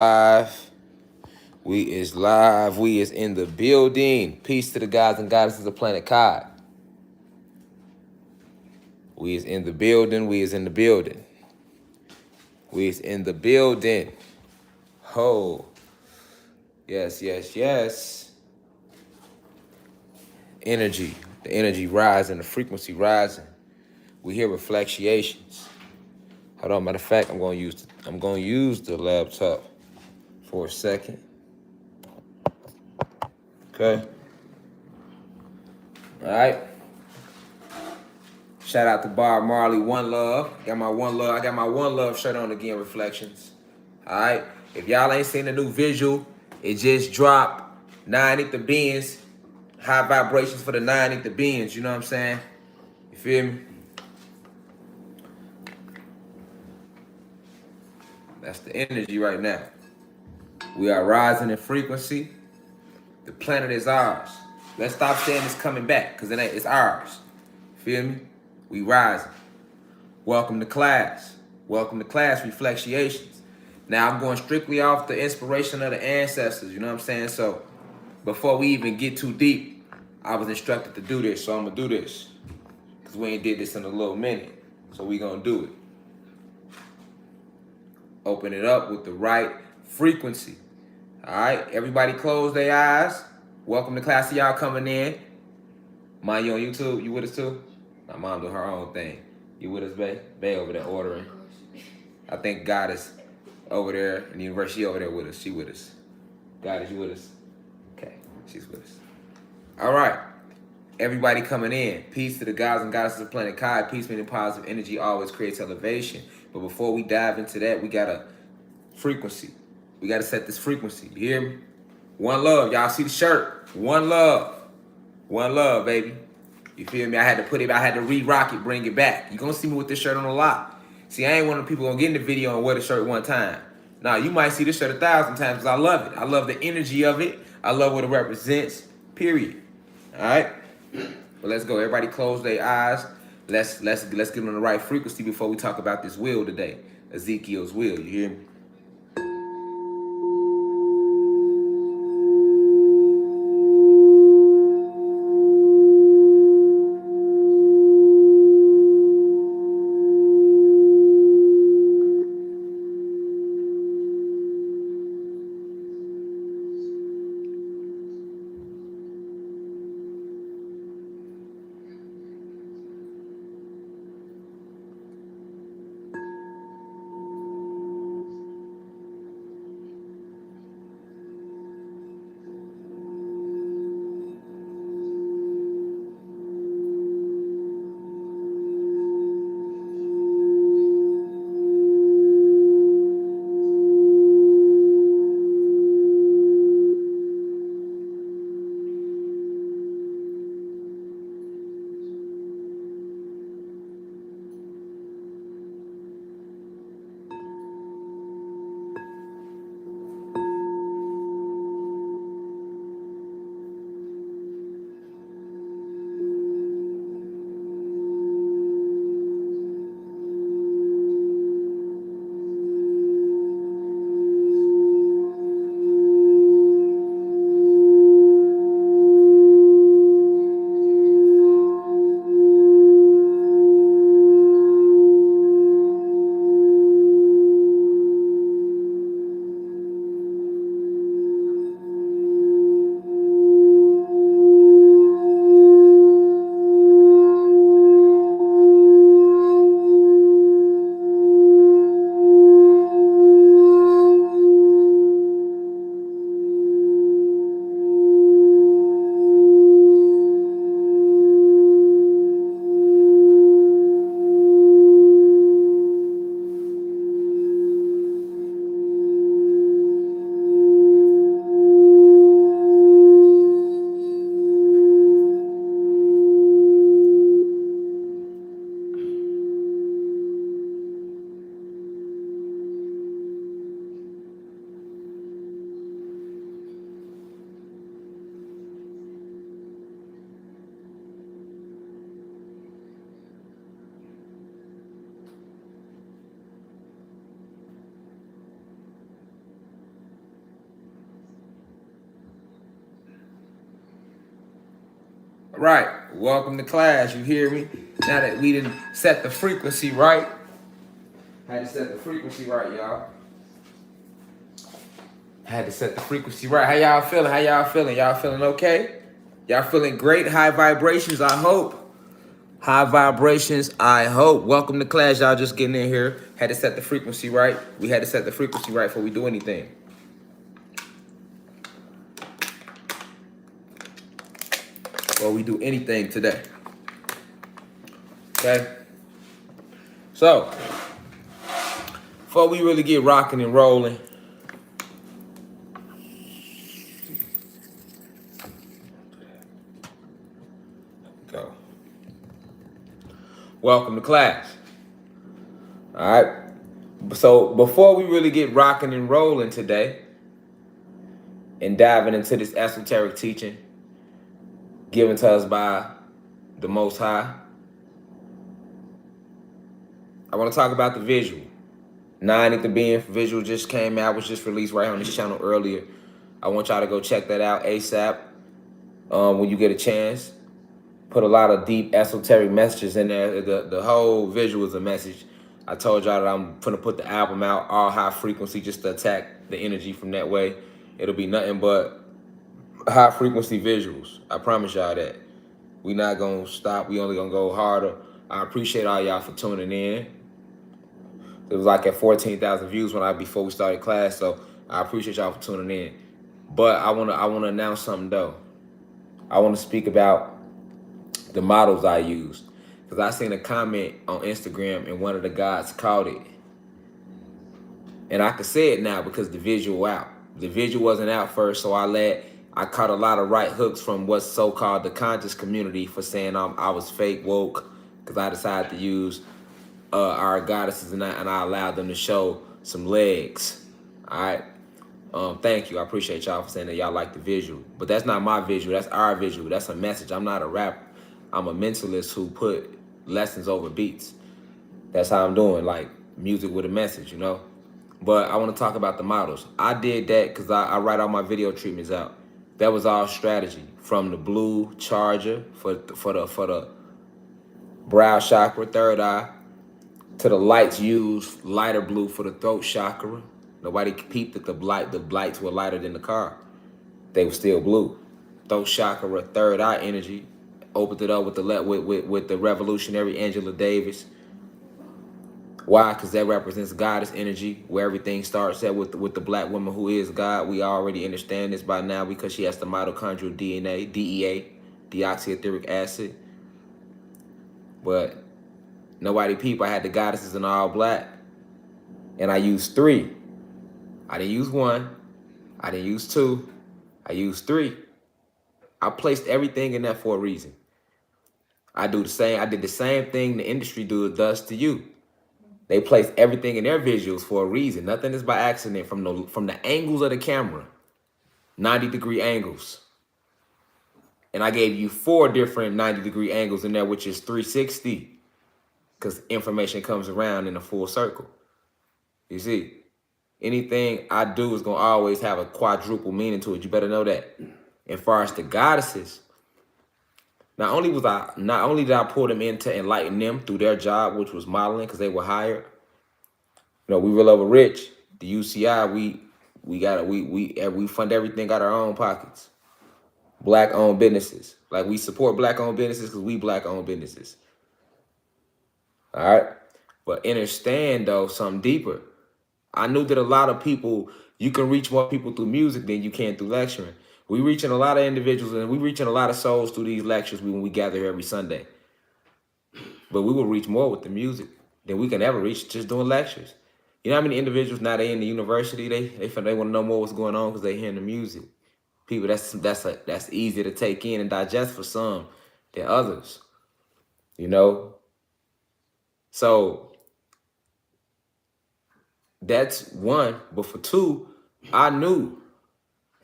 Live. We is live. We is in the building. Peace to the gods and goddesses of Planet Cod. We is in the building. We is in the building. We is in the building. Ho. Yes, yes, yes. Energy. The energy rising. The frequency rising. We hear reflections. Hold on. Matter of fact, I'm gonna use the laptop for a second. Okay. All right. Shout out to Bob Marley, One Love. I got my One Love shirt on again, Reflections. All right. If y'all ain't seen the new visual, it just dropped. 9 the beings. High vibrations for the 9 the beings. You know what I'm saying? You feel me? That's the energy right now. We are rising in frequency. The planet is ours. Let's stop saying it's coming back, because it ain't. It's ours. Feel me? We rising. Welcome to class. Welcome to class, Reflections. Now, I'm going strictly off the inspiration of the ancestors, you know what I'm saying? So, before we even get too deep, I was instructed to do this, so I'm going to do this. Because we ain't did this in a little minute, so we going to do it. Open it up with the right frequency. All right, everybody close their eyes. Welcome to class to y'all coming in. Mind you on YouTube? You with us too? My mom do her own thing. You with us, Bay? Bay over there ordering. I think Goddess over there in the university over there with us. She with us. Goddess, you with us? Okay, she's with us. All right. Everybody coming in. Peace to the gods and goddesses of Planet Kai. Peace meaning positive energy always creates elevation. But before we dive into that, we got a frequency. We got to set this frequency. You hear me? One love. Y'all see the shirt? One love. One love, baby. You feel me? I had to re-rock it, bring it back. You gonna see me with this shirt on a lot. See, I ain't one of the people gonna get in the video and wear the shirt one time. Nah, you might see this shirt 1,000 times because I love it. I love the energy of it. I love what it represents, period. All right? But let's go. Everybody close their eyes. Let's get on the right frequency before we talk about this will today. Ezekiel's will, you hear me? All right, welcome to class. You hear me? Now that we didn't set the frequency right, had to set the frequency right, y'all. Had to set the frequency right. How y'all feeling? How y'all feeling? Y'all feeling okay? Y'all feeling great? High vibrations, I hope. High vibrations, I hope. Welcome to class. Y'all just getting in here. Had to set the frequency right. We had to set the frequency right before we do anything. Before we do anything today. Okay? So, before we really get rocking and rolling, go. Welcome to class. All right. So before we really get rocking and rolling today and diving into this esoteric teaching given to us by the Most High, I want to talk about the visual. 9 at the Being visual just came out, was just released right on this channel earlier. I want y'all to go check that out ASAP when you get a chance. Put a lot of deep esoteric messages in there. The whole visual is a message. I told y'all that I'm gonna put the album out, all high frequency, just to attack the energy from that way. It'll be nothing but high frequency visuals. I promise y'all that. We not gonna stop. We only gonna go harder. I appreciate all y'all for tuning in. It was like at 14,000 views before we started class, so I appreciate y'all for tuning in. But I wanna announce something though. I wanna speak about the models I used, because I seen a comment on Instagram and one of the guys caught it, and I could say it now because the visual out. The visual wasn't out first, so I caught a lot of right hooks from what's so-called the conscious community for saying I was fake woke because I decided to use our goddesses and I allowed them to show some legs. All right. Thank you. I appreciate y'all for saying that y'all like the visual. But that's not my visual. That's our visual. That's a message. I'm not a rapper. I'm a mentalist who put lessons over beats. That's how I'm doing, like music with a message, you know? But I want to talk about the models. I did that because I write all my video treatments out. That was all strategy. From the blue charger for the brow chakra, third eye, to the lights used, lighter blue for the throat chakra. Nobody peeped that the lights were lighter than the car. They were still blue. Throat chakra, third eye energy. Opened it up with the revolutionary Angela Davis. Why? Because that represents goddess energy, where everything starts at with the black woman who is God. We already understand this by now because she has the mitochondrial DNA, DEA, deoxyetheric acid. But nobody peeped. I had the goddesses in all black, and I used 3. I didn't use 1. I didn't use 2. I used 3. I placed everything in there for a reason. I did the same thing the industry does to you. They place everything in their visuals for a reason. Nothing is by accident from the angles of the camera. 90-degree angles. And I gave you 4 different 90-degree angles in there, which is 360. Because information comes around in a full circle. You see, anything I do is going to always have a quadruple meaning to it. You better know that. As far as the goddesses, not only did I pull them in to enlighten them through their job, which was modeling, because they were hired. You know, we real over rich. The UCI, we fund everything out of our own pockets. Black-owned businesses. Like, we support black-owned businesses because we black-owned businesses. All right? But understand, though, something deeper. I knew that a lot of people, you can reach more people through music than you can through lecturing. We reaching a lot of individuals and we reaching a lot of souls through these lectures when we gather here every Sunday. But we will reach more with the music than we can ever reach just doing lectures. You know how many individuals now they in the university, they want to know more what's going on because they hearing the music. People, that's easier to take in and digest for some than others. You know? So that's 1. But for 2, I knew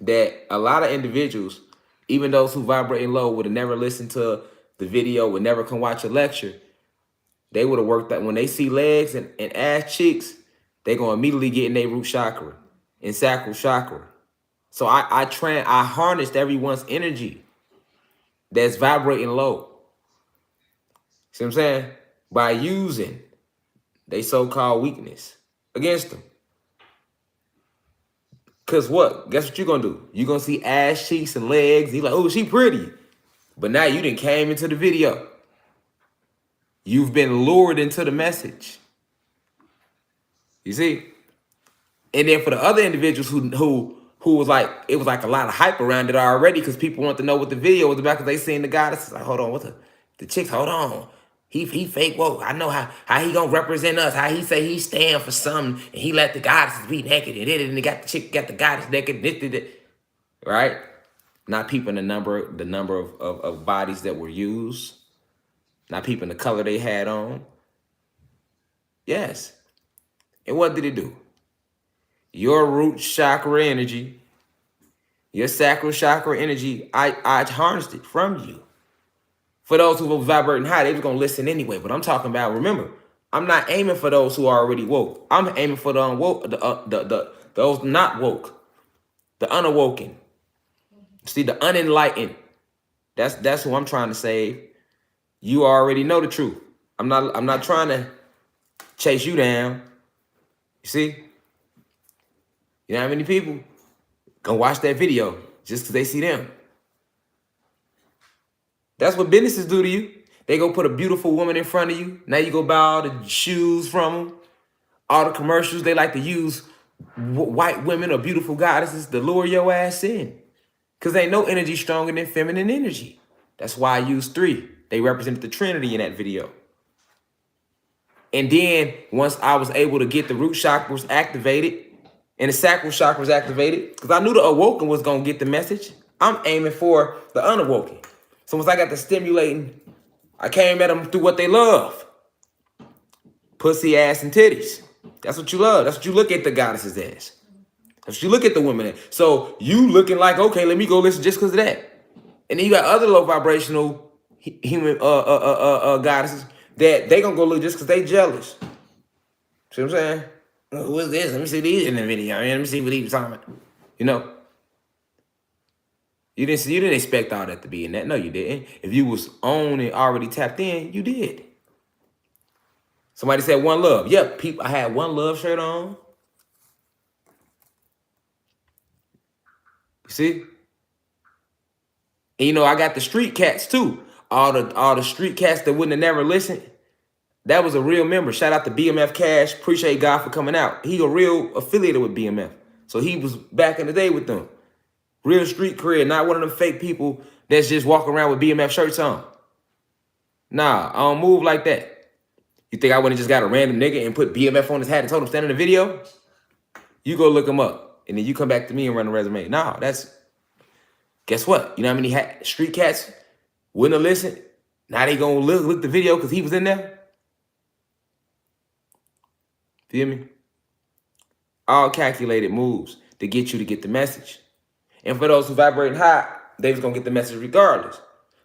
that a lot of individuals, even those who vibrating low, would have never listened to the video, would never come watch a lecture. They would have worked that when they see legs and ass cheeks, they gonna immediately get in their root chakra and sacral chakra. So I harnessed everyone's energy. that's vibrating low. See what I'm saying? By using they so-called weakness against them. Cause what? Guess what you're gonna do? You're gonna see ass cheeks and legs. You're like, oh, she pretty. But now you done came into the video. You've been lured into the message. You see? And then for the other individuals who was like, it was like a lot of hype around it already because people want to know what the video was about because they seen the goddess. Like, hold on, what the chicks, hold on. He fake woke. I know how he gonna represent us, how he say he stand for something and he let the goddesses be naked and he got the chick, got the goddess naked, right? Not peeping the number of bodies that were used, not peeping the color they had on. Yes. And what did it do? Your root chakra energy, your sacral chakra energy, I harnessed it from you. For those who were vibrating high, they was gonna listen anyway. But I'm talking about, remember, I'm not aiming for those who are already woke. I'm aiming for the unwoke, those not woke, the unawoken. See, the unenlightened. That's who I'm trying to save. You already know the truth. I'm not trying to chase you down. You see? You know how many people gonna watch that video just because they see them? That's what businesses do to you. They go put a beautiful woman in front of you. Now you go buy all the shoes from them. All the commercials, they like to use white women or beautiful goddesses to lure your ass in. Because ain't no energy stronger than feminine energy. That's why I use 3. They represent the Trinity in that video. And then once I was able to get the root chakras activated and the sacral chakras activated, because I knew the awoken was going to get the message, I'm aiming for the unawoken. So once I got the stimulating, I came at them through what they love. Pussy, ass, and titties. That's what you love. That's what you look at the goddesses as. That's what you look at the women as. So you looking like, okay, let me go listen just because of that. And then you got other low vibrational human goddesses that they gonna go look just because they jealous. See what I'm saying? Who is this? Let me see these in the video. Let me see what he was talking about. You know? You didn't expect all that to be in that. No, you didn't. If you was on and already tapped in, you did. Somebody said one love. Yep, people. I had one love shirt on. You see? And you know, I got the street cats too. All the street cats that wouldn't have never listened. That was a real member. Shout out to BMF Cash. Appreciate God for coming out. He a real affiliated with BMF. So he was back in the day with them. Real street career, not one of them fake people that's just walking around with BMF shirts on. Nah, I don't move like that. You think I wouldn't just got a random nigga and put BMF on his hat and told him stand in the video? You go look him up. And then you come back to me and run a resume. Nah, guess what? You know how many street cats wouldn't have listened? Now they gonna look the video because he was in there? Feel me? All calculated moves to get you to get the message. And for those who vibrating high, they was gonna get the message regardless.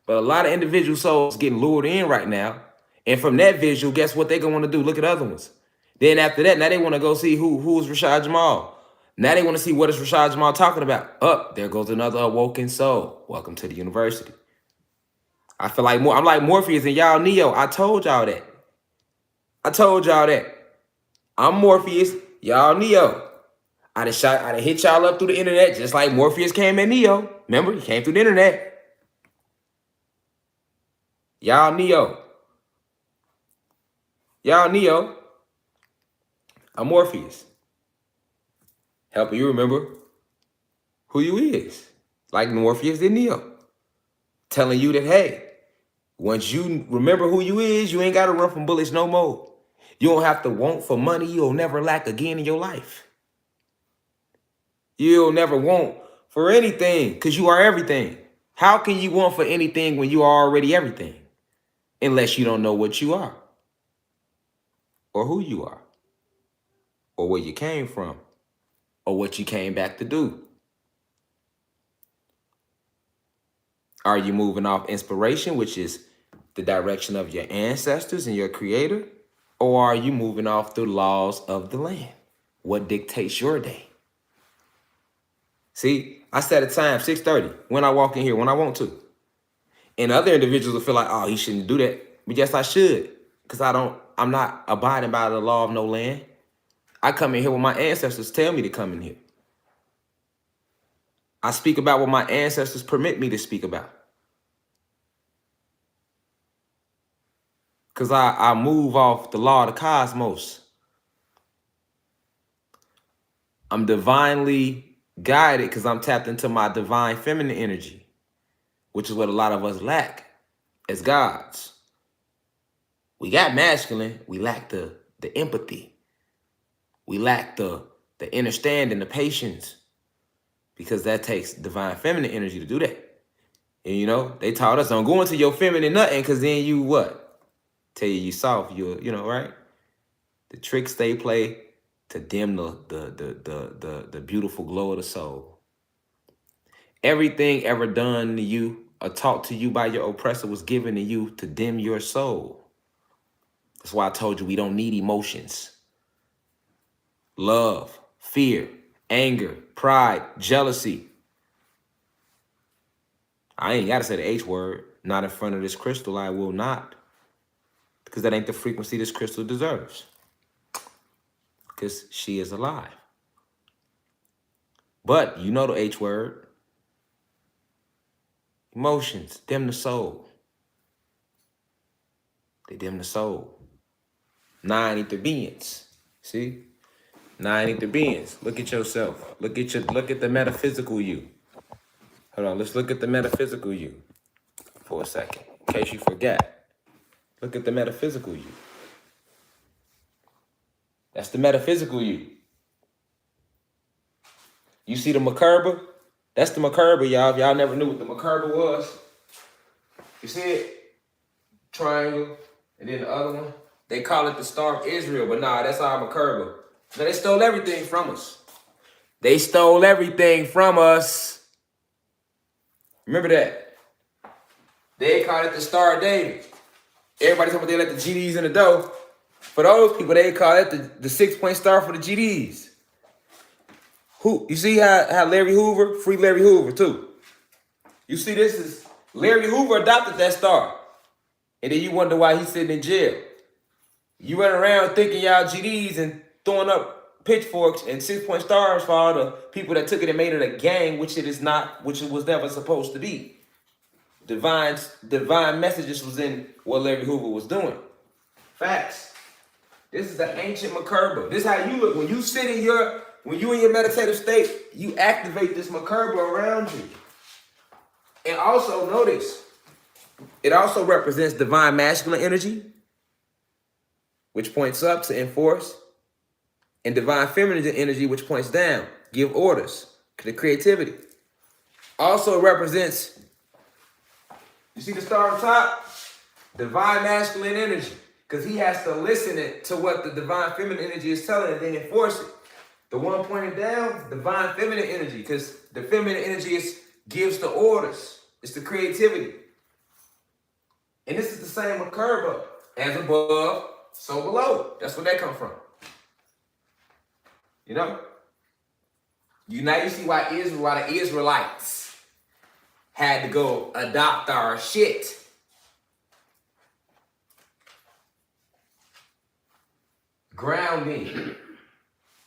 But a lot of individual souls getting lured in right now. And from that visual, guess what they gonna want to do? Look at other ones. Then after that, now they want to go see who's Rashad Jamal. Now they want to see what is Rashad Jamal talking about. There goes another awoken soul. Welcome to the university. I feel like I'm like Morpheus and y'all Neo. I told y'all that. I'm Morpheus, y'all Neo. I done hit y'all up through the internet just like Morpheus came at Neo. Remember, he came through the internet. Y'all Neo. I'm Morpheus. Helping you remember who you is. Like Morpheus did Neo. Telling you that, hey, once you remember who you is, you ain't got to run from bullets no more. You don't have to want for money. You'll never lack again in your life. You'll never want for anything because you are everything. How can you want for anything when you are already everything? Unless you don't know what you are or who you are or where you came from or what you came back to do. Are you moving off inspiration, which is the direction of your ancestors and your creator? Or are you moving off the laws of the land? What dictates your day? See, I set a time, 6:30, when I walk in here, when I want to. And other individuals will feel like, oh, he shouldn't do that. But yes, I should. Because I'm not abiding by the law of no land. I come in here when my ancestors tell me to come in here. I speak about what my ancestors permit me to speak about. Because I move off the law of the cosmos. I'm divinely guided because I'm tapped into my divine feminine energy, which is what a lot of us lack as gods. We got masculine, we lack the empathy. We lack the understanding, the patience, because that takes divine feminine energy to do that. And you know, they taught us don't go into your feminine nothing, because then you what? Tell you soft, you know, right? The tricks they play to dim the beautiful glow of the soul. Everything ever done to you or taught to you by your oppressor was given to you to dim your soul. That's why I told you we don't need emotions. Love, fear, anger, pride, jealousy. I ain't got to say the H word. Not in front of this crystal, I will not. Because that ain't the frequency this crystal deserves. Because she is alive. But you know the H word. Emotions, dim the soul. They dim the soul. 9 ether beings. See? 9 ether beings. Look at yourself. Look at the metaphysical you. Hold on, let's look at the metaphysical you for a second, in case you forgot. Look at the metaphysical you. That's the metaphysical you. You see the Makerba? That's the Makerba, y'all. If y'all never knew what the Makerba was, you see it? Triangle, and then the other one. They call it the Star of Israel, but nah, that's our Makerba. Now, they stole everything from us. They stole everything from us. Remember that. They call it the Star of David. Everybody talking about they let the GDs in the dough. For those people, they call it the 6-point star for the GDs. Who you see how Larry Hoover, free Larry Hoover too. You see this is Larry Hoover adopted that star. And then you wonder why he's sitting in jail. You run around thinking y'all GDs and throwing up pitchforks and 6-point stars for all the people that took it and made it a gang, which it is not, which it was never supposed to be. Divine messages was in what Larry Hoover was doing. Facts. This is the ancient Makerba. This is how you look. When you sit in when you in your meditative state, you activate this Makerba around you. And also notice, it also represents divine masculine energy, which points up to enforce, and divine feminine energy, which points down, give orders, the creativity. Also represents, you see the star on top? Divine masculine energy, because he has to listen to what the divine feminine energy is telling and then enforce it. The one pointed down, divine feminine energy, because the feminine energy gives the orders. It's the creativity. And this is the same Makerba. As above, so below. That's where that come from. You know? Now you see why the Israelites had to go adopt our shit. Grounding.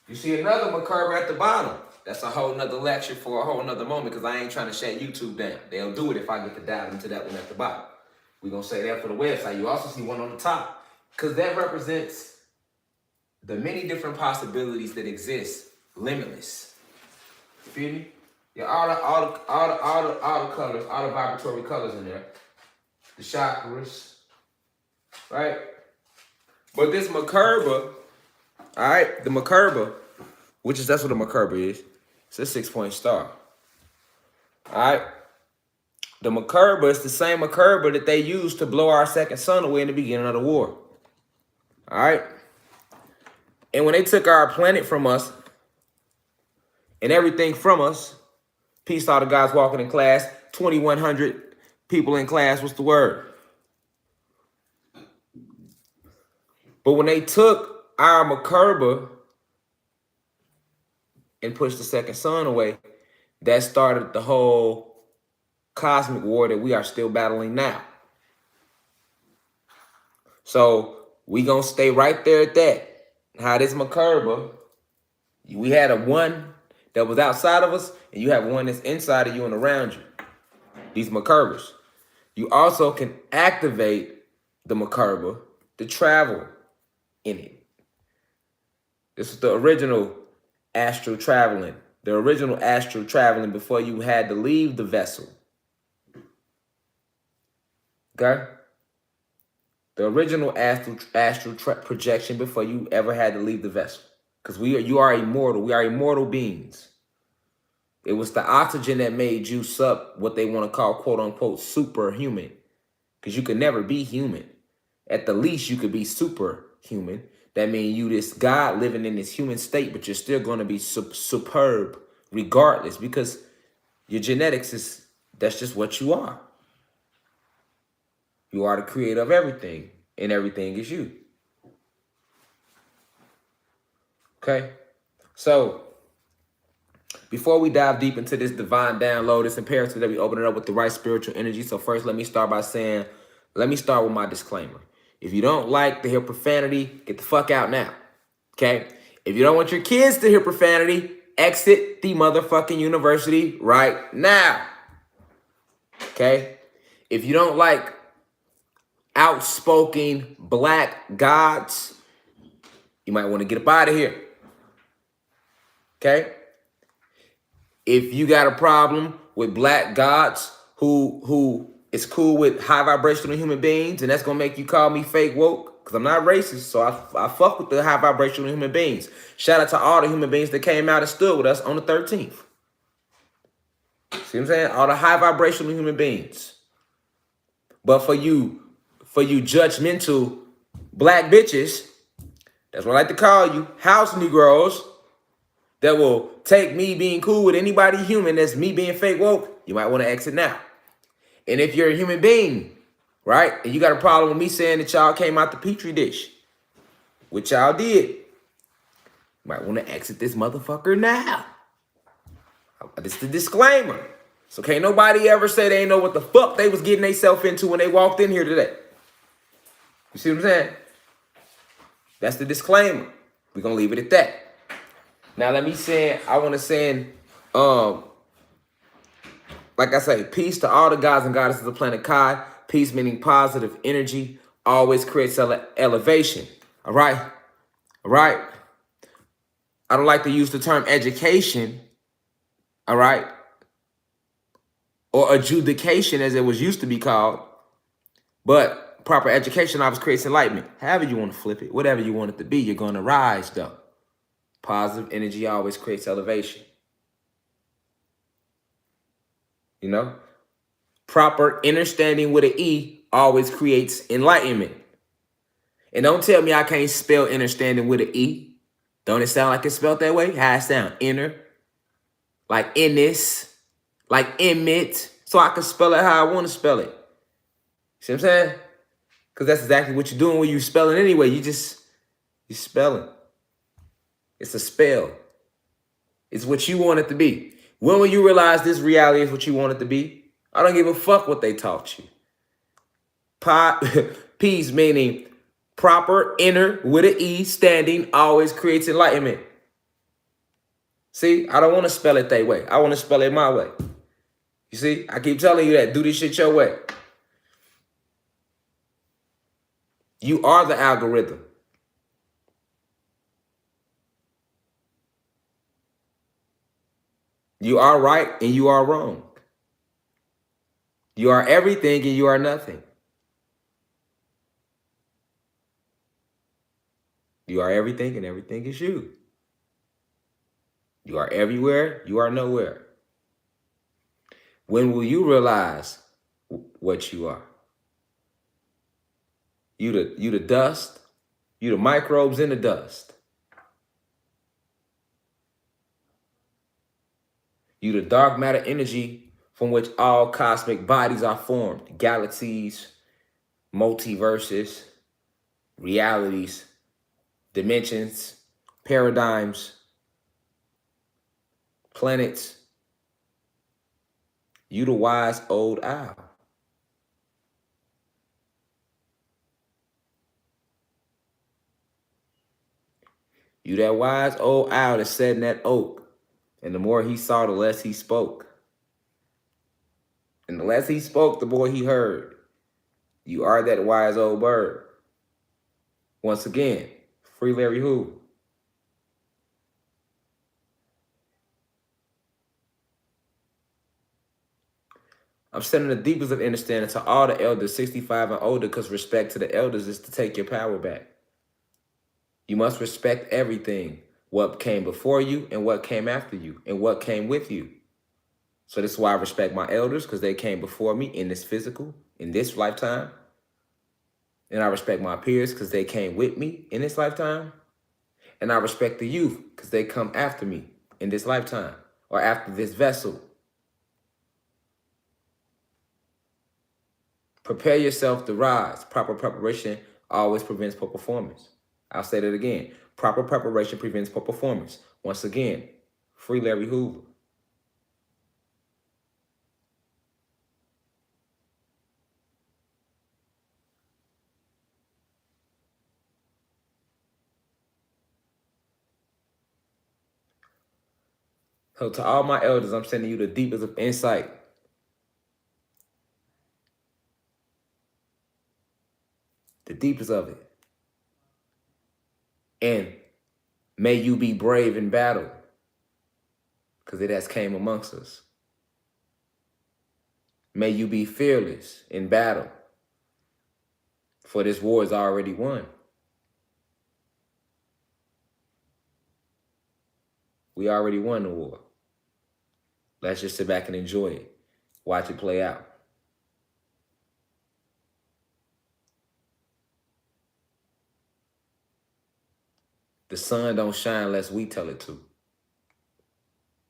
You see another Makerba at the bottom. That's a whole nother lecture for a whole nother moment, because I ain't trying to shut YouTube down. They'll do it if I get to dive into that one at the bottom. We're going to say that for the website. You also see one on the top, because that represents the many different possibilities that exist, limitless. You feel me? Yeah, all the colors, all the vibratory colors in there. The chakras, right? But this Makerba, all right, the Makerba, that's what a Makerba is. It's a 6-point star. All right. The Makerba is the same Makerba that they used to blow our second sun away in the beginning of the war. All right. And when they took our planet from us and everything from us, peace to all the guys walking in class, 2,100 people in class, what's the word? But when they took our Makerba and pushed the second sun away, that started the whole cosmic war that we are still battling now. So we gonna stay right there at that. How this Makerba, we had a one that was outside of us, and you have one that's inside of you and around you. These Makerbas. You also can activate the Makerba to travel in it. This is the original astral traveling. The original astral traveling before you had to leave the vessel. Okay? The original astral projection before you ever had to leave the vessel. Because you are immortal. We are immortal beings. It was the oxygen that made you what they want to call, quote unquote, superhuman. Because you could never be human. At the least, you could be superhuman. That means you this God living in this human state, but you're still going to be superb regardless, because your genetics that's just what you are. You are the creator of everything, and everything is you. Okay? So, before we dive deep into this divine download, it's imperative that we open it up with the right spiritual energy. So first, let me start with my disclaimer. If you don't like to hear profanity, get the fuck out now. Okay? If you don't want your kids to hear profanity, exit the motherfucking university right now. Okay? If you don't like outspoken black gods, you might want to get up out of here. Okay? If you got a problem with black gods who is cool with high vibrational human beings, and that's gonna make you call me fake woke, because I'm not racist, so I fuck with the high vibrational human beings. Shout out to all the human beings that came out and stood with us on the 13th. See what I'm saying? All the high vibrational human beings. But for you judgmental black bitches, that's what I like to call you, house Negroes, that will take me being cool with anybody human that's me being fake woke, you might want to exit now. And if you're a human being, right, and you got a problem with me saying that y'all came out the petri dish, which y'all did, you might want to exit this motherfucker now. This is the disclaimer. So can't nobody ever say they ain't know what the fuck they was getting themselves into when they walked in here today. You see what I'm saying? That's the disclaimer. We're going to leave it at that. Now let me say, I want to send, like I say, peace to all the gods and goddesses of planet Kai. Peace meaning positive energy always creates elevation. All right? All right? I don't like to use the term education, all right? Or adjudication as it was used to be called. But proper education always creates enlightenment. However you want to flip it, whatever you want it to be, you're going to rise though. Positive energy always creates elevation. You know? Proper understanding with an E always creates enlightenment. And don't tell me I can't spell understanding with an E. Don't it sound like it's spelled that way? How it sound? Inner. Like in this. Like emit. So I can spell it how I want to spell it. See what I'm saying? Because that's exactly what you're doing when you spelling anyway. You're spelling. It's a spell. It's what you want it to be. When will you realize this reality is what you want it to be? I don't give a fuck what they taught you. Peace meaning proper, inner, with an E, standing, always creates enlightenment. See, I don't want to spell it that way. I want to spell it my way. You see, I keep telling you that. Do this shit your way. You are the algorithm. You are right and you are wrong. You are everything and you are nothing. You are everything and everything is you. You are everywhere, you are nowhere. When will you realize what you are? You the dust, you the microbes in the dust. You the dark matter energy from which all cosmic bodies are formed. Galaxies, multiverses, realities, dimensions, paradigms, planets. You the wise old owl. You that wise old owl that sat in that oak. And the more he saw, the less he spoke. And the less he spoke, the more he heard. You are that wise old bird. Once again, free Larry Hoover. I'm sending the deepest of understanding to all the elders 65 and older, because respect to the elders is to take your power back. You must respect everything, what came before you and what came after you and what came with you. So this is why I respect my elders, because they came before me in this physical, in this lifetime. And I respect my peers because they came with me in this lifetime. And I respect the youth because they come after me in this lifetime or after this vessel. Prepare yourself to rise. Proper preparation always prevents poor performance. I'll say that again. Proper preparation prevents poor performance. Once again, free Larry Hoover. So to all my elders, I'm sending you the deepest of insight. The deepest of it. And may you be brave in battle, because it has came amongst us. May you be fearless in battle, for this war is already won. We already won the war. Let's just sit back and enjoy it. Watch it play out. The sun don't shine unless we tell it to.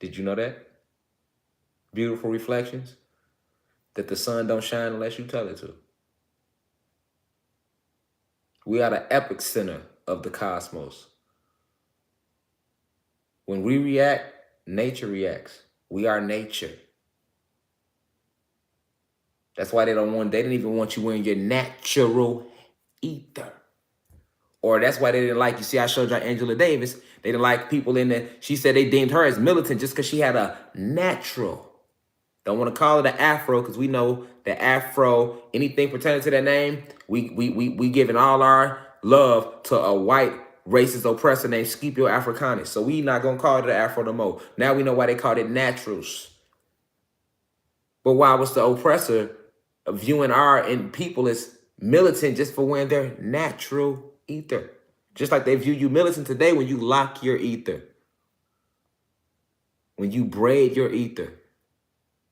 Did you know that? Beautiful reflections. That the sun don't shine unless you tell it to. We are the epic center of the cosmos. When we react, nature reacts. We are nature. That's why they didn't even want you wearing your natural ether. Or that's why they didn't like, you see, I showed you Angela Davis. They didn't like people in there. She said they deemed her as militant just because she had a natural. Don't want to call it an afro, because we know that afro, anything pertaining to that name, we giving all our love to a white racist oppressor named Scipio Africanus. So we not going to call it an afro no more. Now we know why they called it naturals. But why was the oppressor viewing our people as militant just for wearing their natural ether? Just like they view you militant today when you lock your ether. When you braid your ether,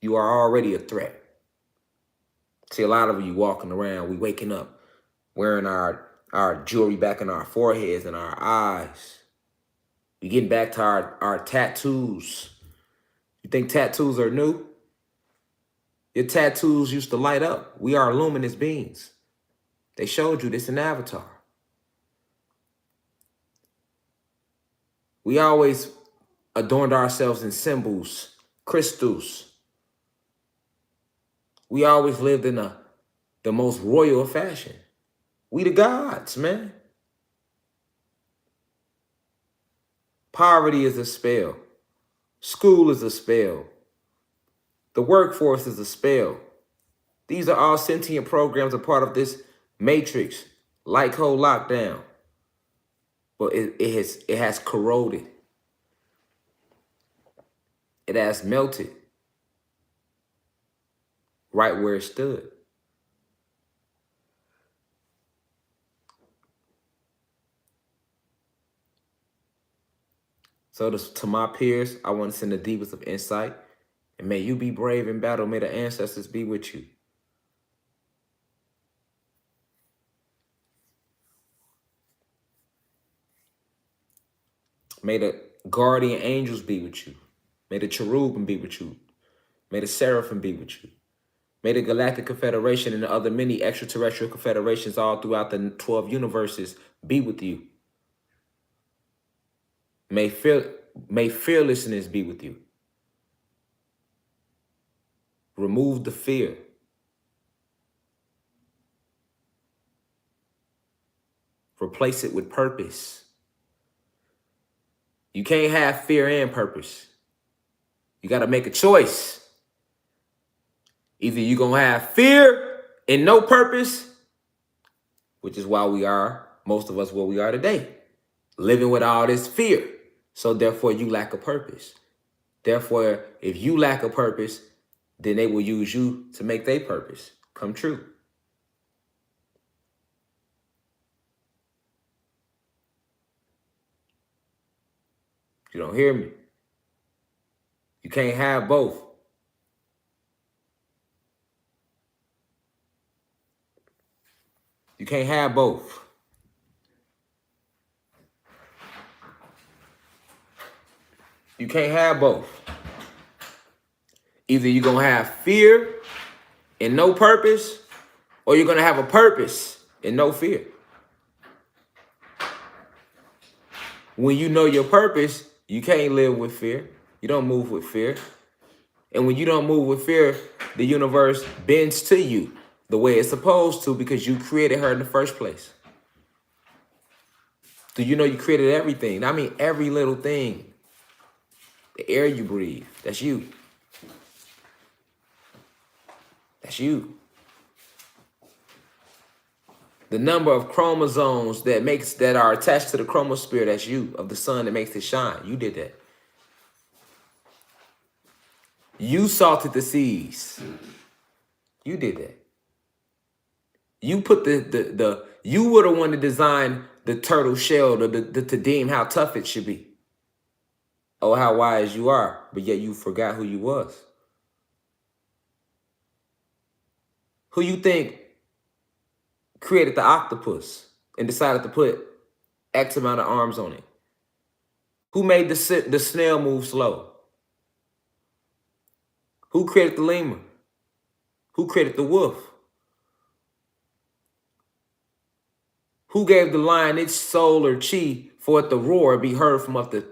you are already a threat. See, a lot of you walking around, we waking up wearing our jewelry back in our foreheads and our eyes. We getting back to our tattoos. You think tattoos are new? Your tattoos used to light up. We are luminous beings. They showed you this in Avatar. We always adorned ourselves in symbols, crystals. We always lived in the most royal fashion. We the gods, man. Poverty is a spell. School is a spell. The workforce is a spell. These are all sentient programs, a part of this matrix, like whole lockdown. But it has corroded. It has melted right where it stood. So to my peers, I want to send the deepest of insight. And may you be brave in battle. May the ancestors be with you. May the guardian angels be with you. May the cherubim be with you. May the seraphim be with you. May the Galactic Confederation and the other many extraterrestrial confederations all throughout the 12 universes be with you. May fearlessness be with you. Remove the fear. Replace it with purpose. You can't have fear and purpose. You got to make a choice. Either you're going to have fear and no purpose, which is why we are, most of us, where we are today, living with all this fear. So therefore, you lack a purpose. Therefore, if you lack a purpose, then they will use you to make their purpose come true. You don't hear me? You can't have both. You can't have both. You can't have both. Either you're going to have fear and no purpose, or you're going to have a purpose and no fear. When you know your purpose, you can't live with fear. You don't move with fear. And when you don't move with fear, the universe bends to you the way it's supposed to, because you created her in the first place. Do you know you created everything? I mean, every little thing. The air you breathe, that's you. That's you. The number of chromosomes that are attached to the chromosphere, that's you, of the sun that makes it shine. You did that. You salted the seas. You did that. You put you were the one to design the turtle shell to deem how tough it should be. Oh, how wise you are, but yet you forgot who you was. Who you think created the octopus and decided to put X amount of arms on it? Who made the snail move slow? Who created the lemur? Who created the wolf? Who gave the lion its soul or chi for it to roar and be heard from up to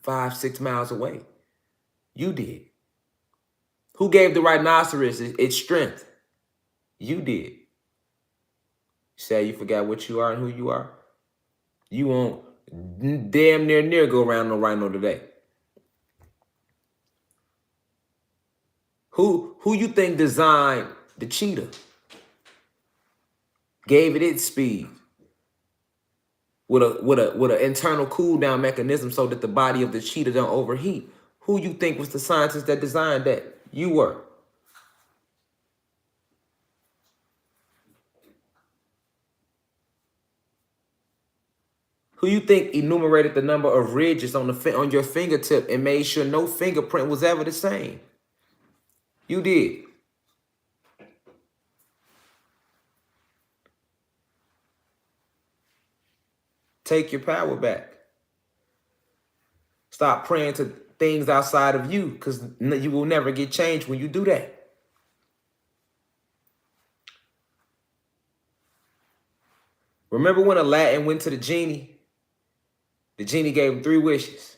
5-6 miles away? You did. Who gave the rhinoceros its strength? You did. Say you forgot what you are and who you are? You won't damn near go around no rhino today. Who you think designed the cheetah? Gave it its speed with an internal cool down mechanism so that the body of the cheetah don't overheat. Who you think was the scientist that designed that? You were. Who you think enumerated the number of ridges on your fingertip and made sure no fingerprint was ever the same? You did. Take your power back. Stop praying to things outside of you, because you will never get changed when you do that. Remember when Aladdin went to the genie? The genie gave him 3 wishes.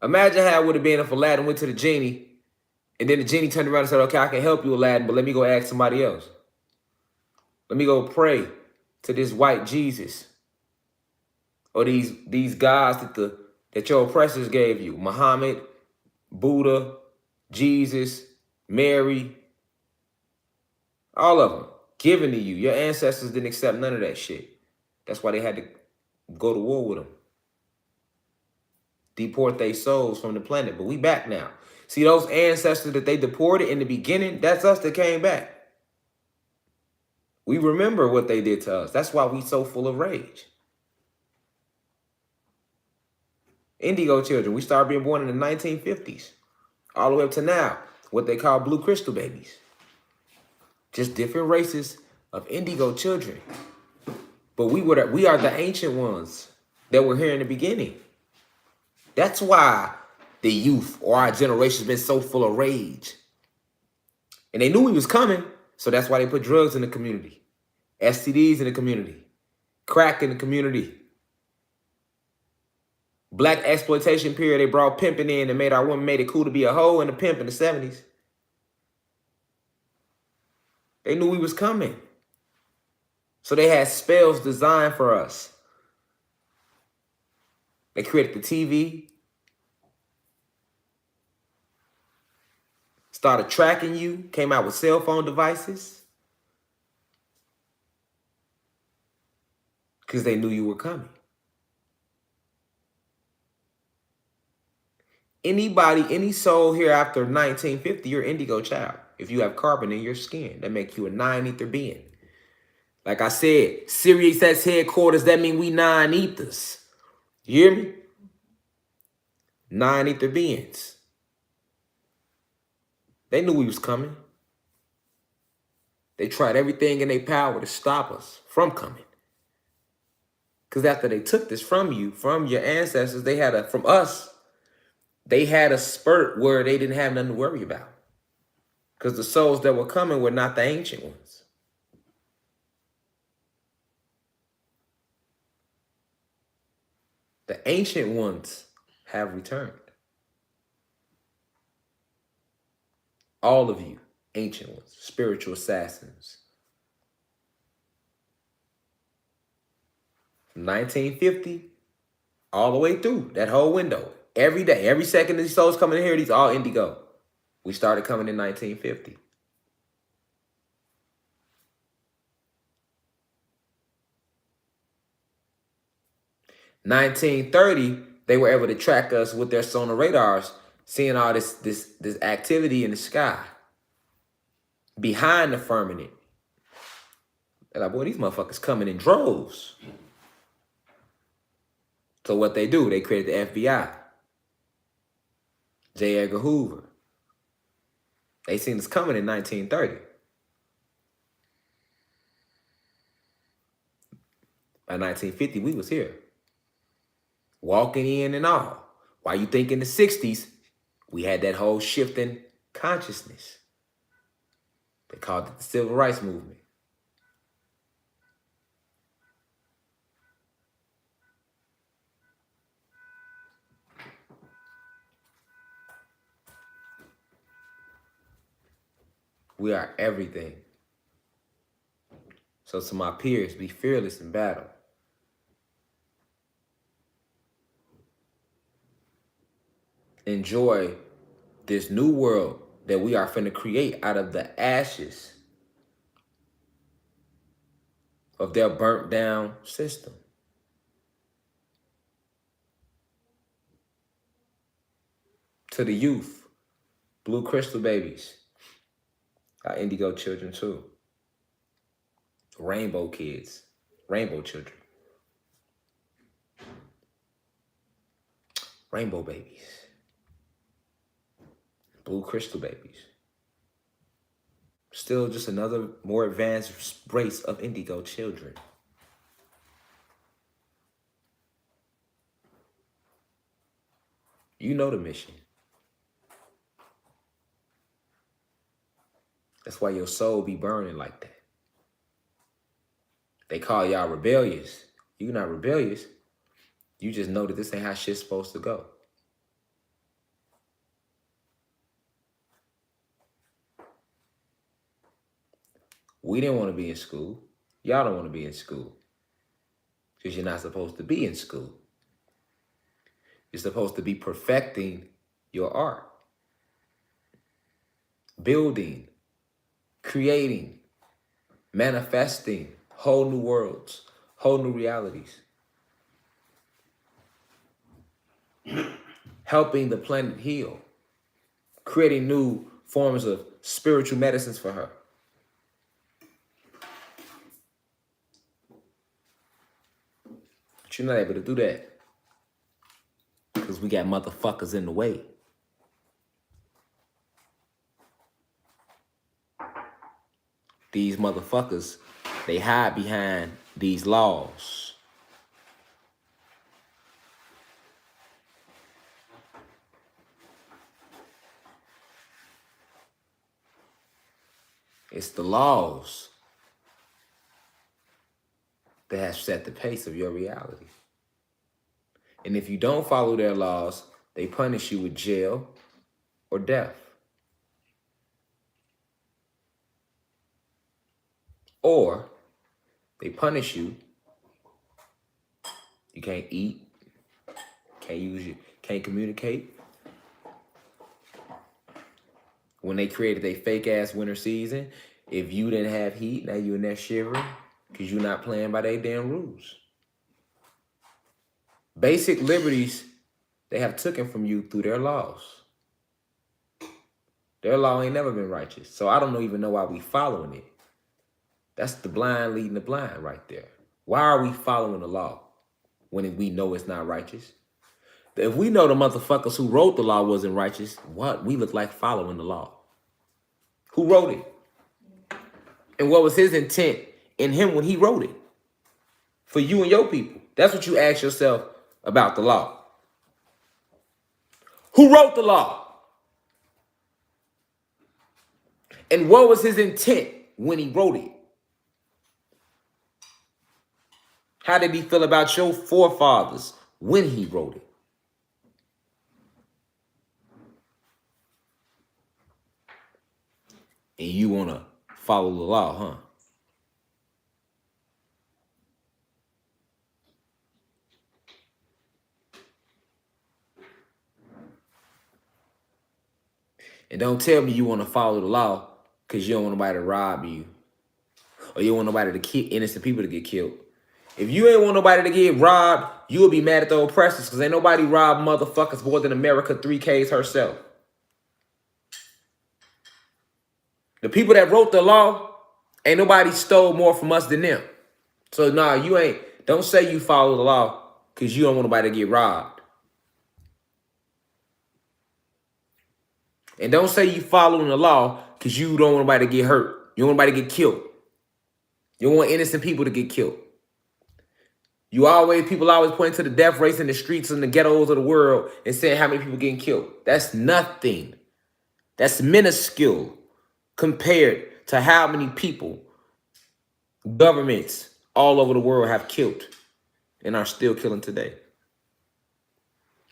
Imagine how it would have been if Aladdin went to the genie and then the genie turned around and said, okay, I can help you, Aladdin, but let me go ask somebody else. Let me go pray to this white Jesus or these gods that your oppressors gave you. Muhammad, Buddha, Jesus, Mary, all of them given to you. Your ancestors didn't accept none of that shit. That's why they had to go to war with them. Deport their souls from the planet. But we back now. See, those ancestors that they deported in the beginning, that's us that came back. We remember what they did to us. That's why we so full of rage. Indigo children, we started being born in the 1950s. All the way up to now, what they call blue crystal babies. Just different races of indigo children. But we are the ancient ones that were here in the beginning. That's why the youth or our generation has been so full of rage. And they knew we was coming, so that's why they put drugs in the community, STDs in the community, crack in the community, Black exploitation period, they brought pimping in and made our women made it cool to be a hoe and a pimp in the 70s. They knew we was coming. So they had spells designed for us. They created the TV, started tracking you, came out with cell phone devices because they knew you were coming. Anybody, any soul here after 1950, you're indigo child. If you have carbon in your skin, that makes you a 9-ether being. Like I said, Sirius X headquarters, that mean we 9 ethers. You hear me? 9 ether beings. They knew we was coming. They tried everything in their power to stop us from coming. Because after they took this from you, from your ancestors, from us, they had a spurt where they didn't have nothing to worry about. Because the souls that were coming were not the ancient ones. The ancient ones have returned. All of you, ancient ones, spiritual assassins. From 1950 all the way through that whole window. Every day, every second these souls coming in here, these all indigo. We started coming in 1950. In 1930, they were able to track us with their sonar radars, seeing all this activity in the sky behind the firmament. They're like, boy, these motherfuckers coming in droves. So what they do, they created the FBI. J. Edgar Hoover. They seen us coming in 1930. By 1950, we was here. Walking in and all. Why you think in the 60s, we had that whole shift in consciousness. They called it the Civil Rights Movement. We are everything. So to my peers, be fearless in battle. Enjoy this new world that we are finna create out of the ashes of their burnt down system. To the youth, blue crystal babies, our indigo children too. Rainbow kids, rainbow children. Rainbow babies. Blue crystal babies. Still just another more advanced race of indigo children. You know the mission. That's why your soul be burning like that. They call y'all rebellious. You not rebellious. You just know that this ain't how shit's supposed to go. We didn't want to be in school. Y'all don't want to be in school. Because you're not supposed to be in school. You're supposed to be perfecting your art. Building, creating, manifesting whole new worlds, whole new realities. Helping the planet heal. Creating new forms of spiritual medicines for her. But you're not able to do that. Because we got motherfuckers in the way. These motherfuckers, they hide behind these laws. It's the laws that have set the pace of your reality. And if you don't follow their laws, they punish you with jail or death. Or they punish you. You can't eat, can't communicate. When they created a fake ass winter season, if you didn't have heat, now you in there shivering because you're not playing by their damn rules. Basic liberties they have taken from you through their laws. Their law ain't never been righteous. So I don't even know why we following it. That's the blind leading the blind right there. Why are we following the law when we know it's not righteous? If we know the motherfuckers who wrote the law wasn't righteous, what? We look like following the law. Who wrote it? And what was his intent in him when he wrote it? For you and your people. That's what you ask yourself about the law. Who wrote the law? And what was his intent when he wrote it? How did he feel about your forefathers when he wrote it? And you want to follow the law, huh? And don't tell me you want to follow the law because you don't want nobody to rob you. Or you don't want nobody to kill innocent people to get killed. If you ain't want nobody to get robbed, you will be mad at the oppressors because ain't nobody robbed motherfuckers more than America 3Ks herself. The people that wrote the law, ain't nobody stole more from us than them. So nah, don't say you follow the law because you don't want nobody to get robbed. And don't say you following the law because you don't want nobody to get hurt. You don't want nobody to get killed. You don't want innocent people to get killed. People always point to the death rates in the streets and the ghettos of the world and saying how many people getting killed. That's nothing. That's minuscule compared to how many people governments all over the world have killed and are still killing today.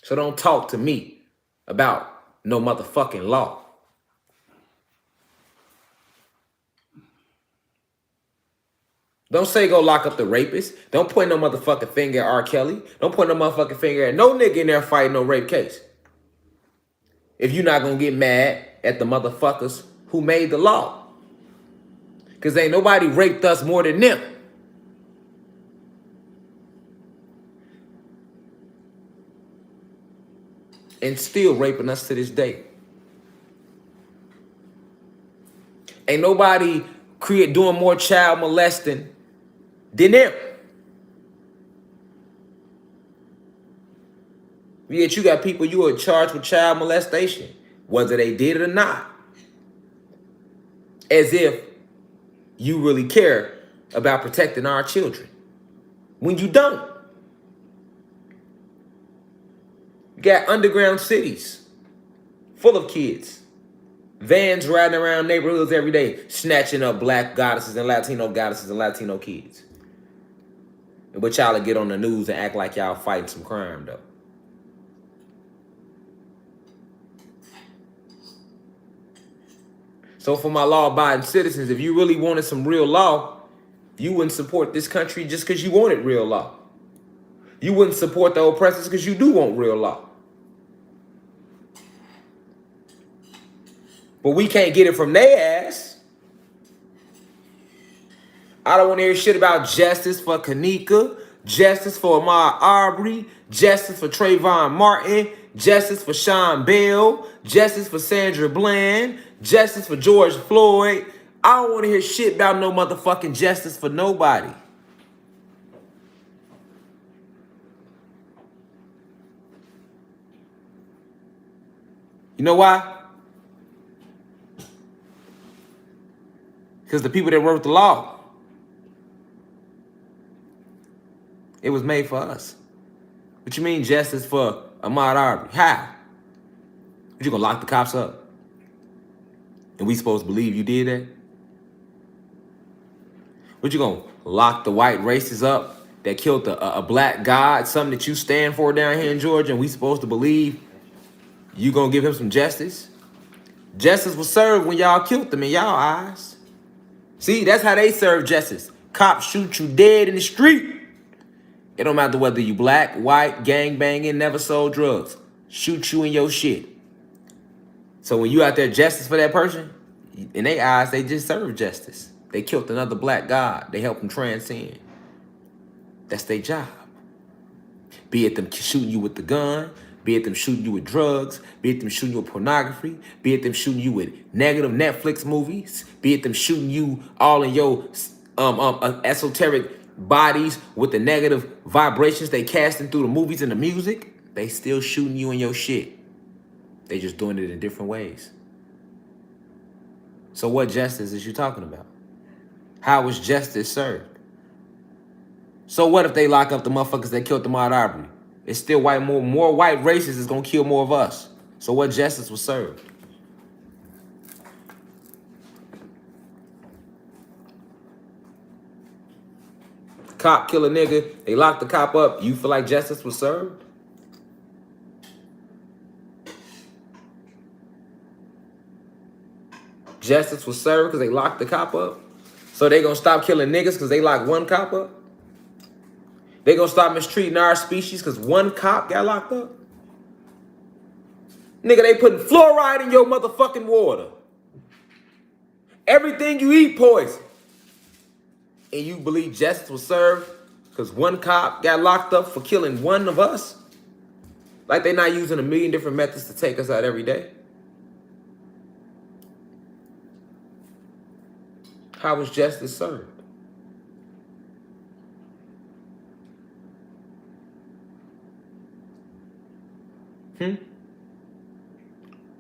So don't talk to me about no motherfucking law. Don't say go lock up the rapist. Don't point no motherfucking finger at R. Kelly. Don't point no motherfucking finger at no nigga in there fighting no rape case. If you're not going to get mad at the motherfuckers who made the law. Because ain't nobody raped us more than them. And still raping us to this day. Ain't nobody doing more child molesting than them. Yet you got people you are charged with child molestation, whether they did it or not. As if you really care about protecting our children. When you don't. You got underground cities full of kids. Vans riding around neighborhoods every day, snatching up black goddesses and Latino kids. But y'all will get on the news and act like y'all fighting some crime, though. So for my law-abiding citizens, if you really wanted some real law, you wouldn't support this country just because you wanted real law. You wouldn't support the oppressors because you do want real law. But we can't get it from their ass. I don't want to hear shit about justice for Kanika, justice for Ahmaud Arbery, justice for Trayvon Martin, justice for Sean Bell, justice for Sandra Bland, justice for George Floyd. I don't want to hear shit about no motherfucking justice for nobody. You know why? Because the people that wrote the law, it was made for us. What you mean justice for Ahmaud Arbery? How? You gonna lock the cops up? And we supposed to believe you did that? What you gonna lock the white racists up that killed a black god, something that you stand for down here in Georgia, and we supposed to believe you gonna give him some justice? Justice was served when y'all killed him in y'all eyes. See, that's how they serve justice. Cops shoot you dead in the street. It don't matter whether you black, white, gang banging, never sold drugs. Shoot you in your shit. So when you out there justice for that person, in their eyes, they just serve justice. They killed another black god. They helped them transcend. That's their job. Be it them shooting you with the gun, be it them shooting you with drugs, be it them shooting you with pornography, be it them shooting you with negative Netflix movies, be it them shooting you all in your esoteric bodies with the negative vibrations they casting through the movies and the music. They still shooting you in your shit. They just doing it in different ways. So what justice is you talking about? How was justice served? So what if they lock up the motherfuckers that killed the Ahmaud Arbery? It's still more white racists is gonna kill more of us. So what justice was served? Cop kill a nigga, they lock the cop up. You feel like justice was served? Justice was served because they locked the cop up? So they gonna stop killing niggas because they locked one cop up? They gonna stop mistreating our species because one cop got locked up? Nigga, they putting fluoride in your motherfucking water. Everything you eat poison. And you believe justice was served because one cop got locked up for killing one of us? Like they not using a million different methods to take us out every day? How was justice served?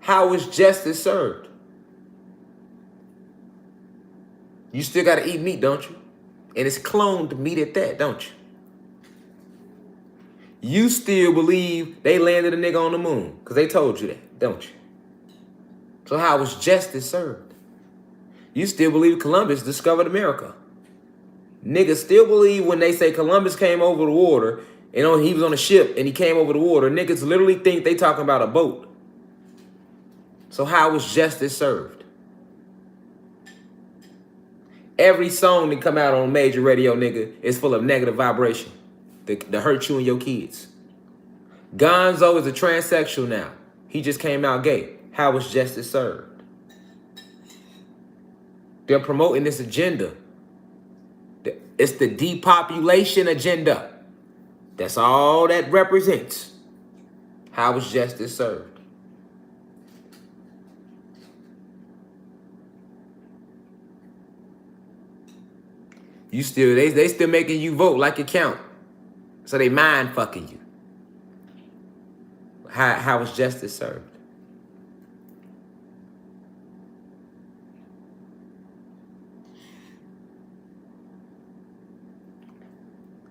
How was justice served? You still got to eat meat, don't you? And it's cloned meat at that, don't you? You still believe they landed a nigga on the moon because they told you that, don't you? So how was justice served? You still believe Columbus discovered America. Niggas still believe when they say Columbus came over the water and he was on a ship and he came over the water, niggas literally think they talking about a boat. So how was justice served? Every song that come out on major radio, nigga, is full of negative vibration to hurt you and your kids. Gonzo is a transsexual now. He just came out gay. How was justice served? They're promoting this agenda. It's the depopulation agenda. That's all that represents. How was justice served? They still making you vote like it count. So they mind fucking you. How was justice served?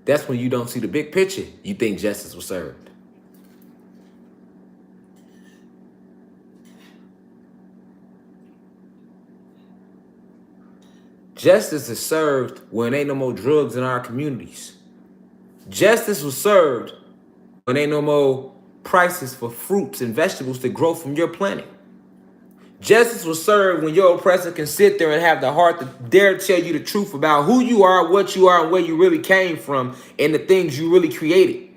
That's when you don't see the big picture. You think justice was served. Justice is served when ain't no more drugs in our communities. Justice was served when ain't no more prices for fruits and vegetables that grow from your planet. Justice was served when your oppressor can sit there and have the heart to dare tell you the truth about who you are, what you are, and where you really came from, and the things you really created.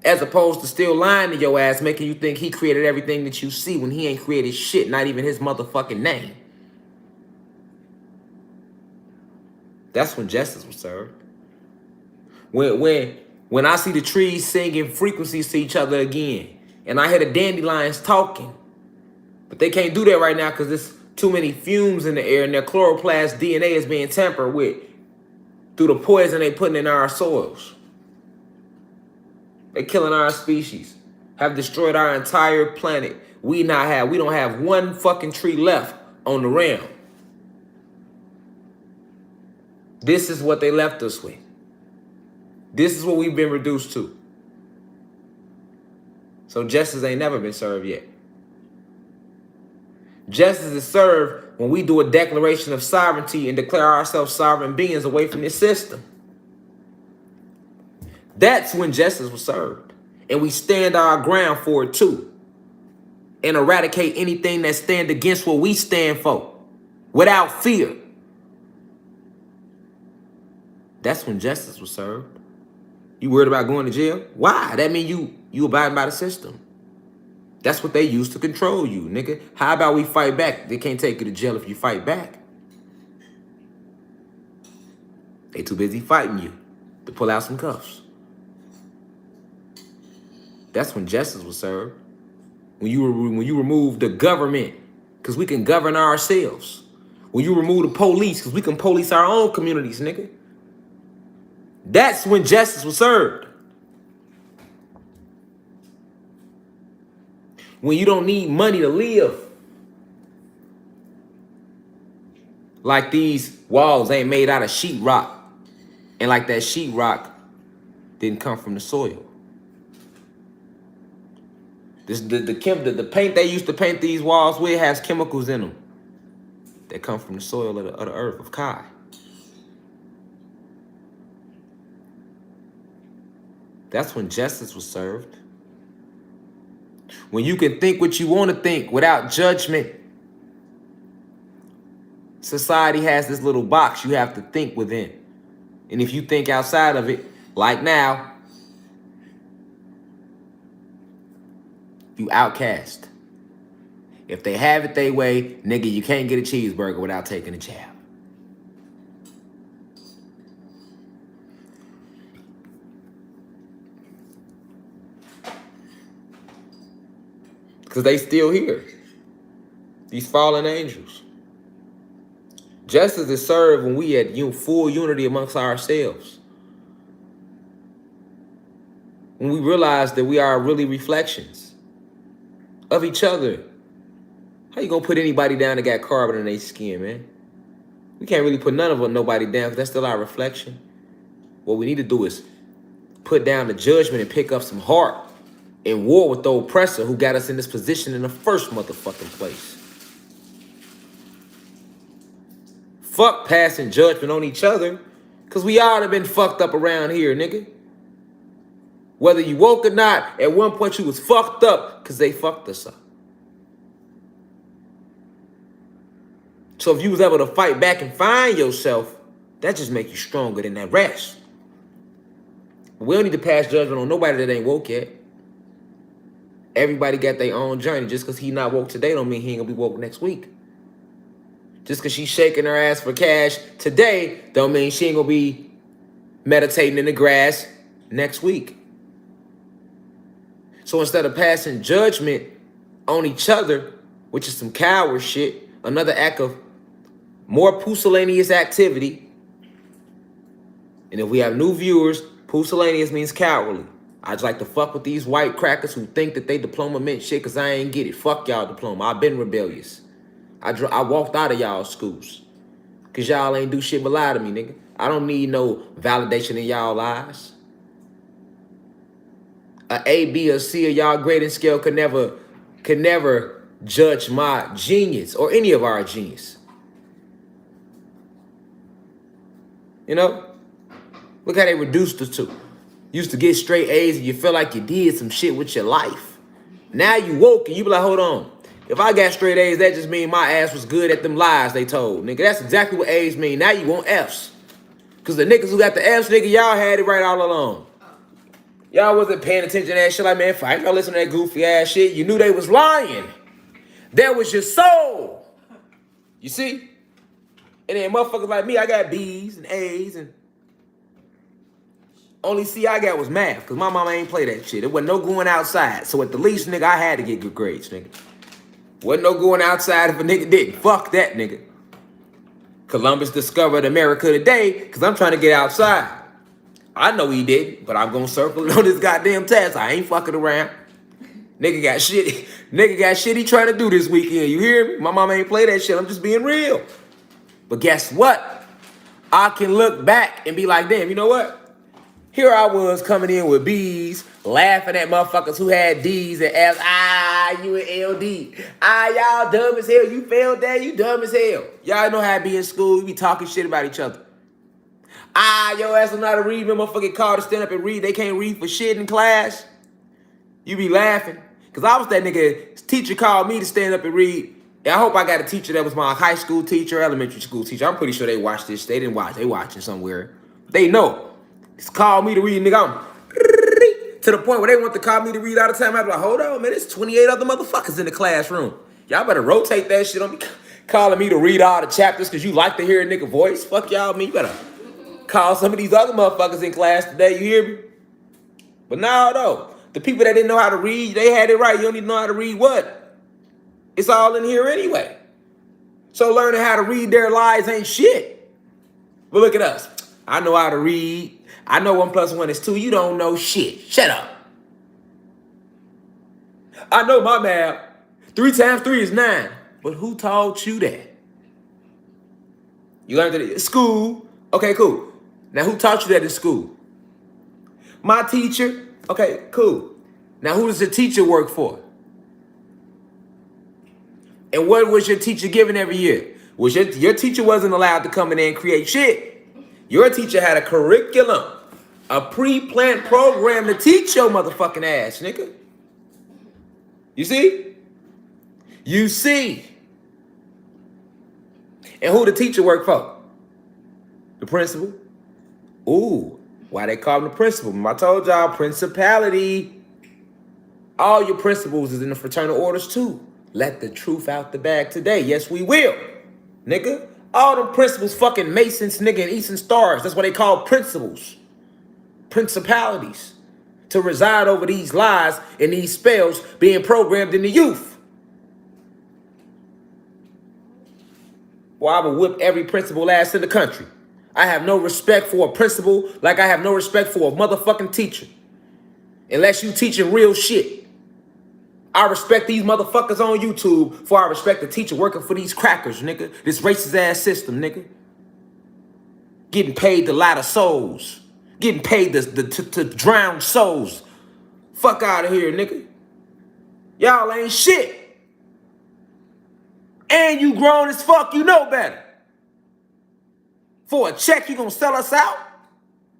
As opposed to still lying to your ass, making you think he created everything that you see when he ain't created shit, not even his motherfucking name. That's when justice was served. When I see the trees singing frequencies to each other again, and I hear the dandelions talking, but they can't do that right now because there's too many fumes in the air and their chloroplast DNA is being tampered with through the poison they putting in our soils. They're killing our species, have destroyed our entire planet. We don't have one fucking tree left on the realm. This is what they left us with. This is what we've been reduced to. So justice ain't never been served yet. Justice is served when we do a declaration of sovereignty and declare ourselves sovereign beings away from this system. That's when justice was served. And we stand our ground for it too. And eradicate anything that stand against what we stand for. Without fear. That's when justice was served. You worried about going to jail? Why? That mean you abiding by the system. That's what they use to control you, nigga. How about we fight back? They can't take you to jail if you fight back. They too busy fighting you to pull out some cuffs. That's when justice was served. When you remove the government, because we can govern ourselves. When you remove the police, because we can police our own communities, nigga. That's when justice was served. When you don't need money to live. Like these walls ain't made out of sheetrock. And like that sheetrock didn't come from the soil. The paint they used to paint these walls with has chemicals in them that come from the soil of the earth, of Kai. That's when justice was served. When you can think what you want to think without judgment. Society has this little box you have to think within. And if you think outside of it, like now, you outcast. If they have it their way, nigga, you can't get a cheeseburger without taking a jab. Because they still here. These fallen angels. Justice is served when we had full unity amongst ourselves. When we realize that we are really reflections of each other. How you gonna put anybody down that got carbon in their skin, man? We can't really put nobody down because that's still our reflection. What we need to do is put down the judgment and pick up some heart in war with the oppressor who got us in this position in the first motherfucking place. Fuck passing judgment on each other, because we all have been fucked up around here, nigga. Whether you woke or not, at one point you was fucked up because they fucked us up. So if you was able to fight back and find yourself, that just make you stronger than that rest. We don't need to pass judgment on nobody that ain't woke yet. Everybody got their own journey. Just because he not woke today don't mean he ain't gonna be woke next week. Just because she's shaking her ass for cash today don't mean she ain't gonna be meditating in the grass next week. So instead of passing judgment on each other, which is some coward shit, another act of more pusillanimous activity. And if we have new viewers, pusillanimous means cowardly. I just like to fuck with these white crackers who think that they diploma meant shit because I ain't get it. Fuck y'all diploma. I've been rebellious. I walked out of y'all schools because y'all ain't do shit but lie to me, nigga. I don't need no validation in y'all lies. A A, B, or C of y'all grading scale could never judge my genius or any of our genius. You know? Look how they reduced us to. Used to get straight A's and you feel like you did some shit with your life. Now you woke and you be like, hold on. If I got straight A's, that just mean my ass was good at them lies they told. Nigga, that's exactly what A's mean. Now you want F's. Because the niggas who got the F's, nigga, y'all had it right all along. Y'all wasn't paying attention to that shit. Like, man, fine, y'all listen to that goofy ass shit. You knew they was lying. That was your soul. You see? And then motherfuckers like me, I got B's and A's and only C I got was math, because my mama ain't play that shit. There wasn't no going outside. So at the least, nigga, I had to get good grades, nigga. Wasn't no going outside if a nigga didn't. Fuck that, nigga. Columbus discovered America today because I'm trying to get outside. I know he didn't, but I'm going to circle it on this goddamn test. I ain't fucking around. Nigga got shit he trying to do this weekend. You hear me? My mama ain't play that shit. I'm just being real. But guess what? I can look back and be like, damn, you know what? Here I was coming in with B's, laughing at motherfuckers who had D's and F's. You an LD. Y'all dumb as hell. You failed that, you dumb as hell. Y'all know how to be in school. You be talking shit about each other. Your ass don't know how to read. Motherfucking called to stand up and read. They can't read for shit in class. You be laughing. Because I was that nigga, teacher called me to stand up and read. I hope I got a teacher that was my high school teacher, elementary school teacher. I'm pretty sure they watched this. They didn't watch. They watching somewhere. They know. Just call me to read, nigga. I'm to the point where they want to call me to read all the time. I'm like, hold on, man. There's 28 other motherfuckers in the classroom. Y'all better rotate that shit on me. Calling me to read all the chapters because you like to hear a nigga voice. Fuck y'all, man. You better call some of these other motherfuckers in class today. You hear me? But now, though, the people that didn't know how to read, they had it right. You don't even know how to read what? It's all in here anyway. So learning how to read their lies ain't shit. But look at us. I know how to read. I know 1 + 1 is 2. You don't know shit. Shut up. I know my math. 3 × 3 is 9. But who taught you that? You learned it at school. Okay, cool. Now who taught you that in school? My teacher. Okay, cool. Now who does the teacher work for? And what was your teacher giving every year? Was your teacher wasn't allowed to come in there and create shit. Your teacher had a curriculum, a pre-planned program to teach your motherfucking ass, nigga. You see? You see. And who the teacher work for? The principal. Ooh, why they call him the principal? I told y'all, principality. All your principals is in the fraternal orders too. Let the truth out the bag today. Yes, we will, nigga. All them principals fucking Masons, nigga, and Eastern Stars. That's what they call principals. Principalities. To reside over these lies and these spells being programmed in the youth. Well, I will whip every principal ass in the country. I have no respect for a principal like I have no respect for a motherfucking teacher. Unless you teaching real shit. I respect these motherfuckers on YouTube before I respect the teacher working for these crackers, nigga. This racist ass system, nigga. Getting paid to lie to souls. Getting paid to drown souls. Fuck out of here, nigga. Y'all ain't shit. And you grown as fuck, you know better. For a check, you gonna sell us out?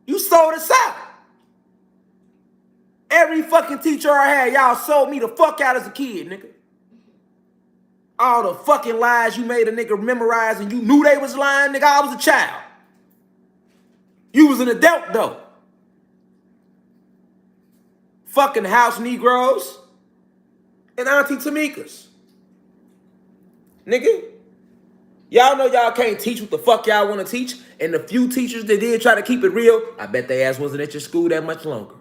You sold us out. Every fucking teacher I had, y'all sold me the fuck out as a kid, nigga. All the fucking lies you made a nigga memorize and you knew they was lying, nigga, I was a child. You was an adult, though. Fucking house Negroes and Auntie Tamikas. Nigga, y'all know y'all can't teach what the fuck y'all want to teach, and the few teachers that did try to keep it real, I bet they ass wasn't at your school that much longer.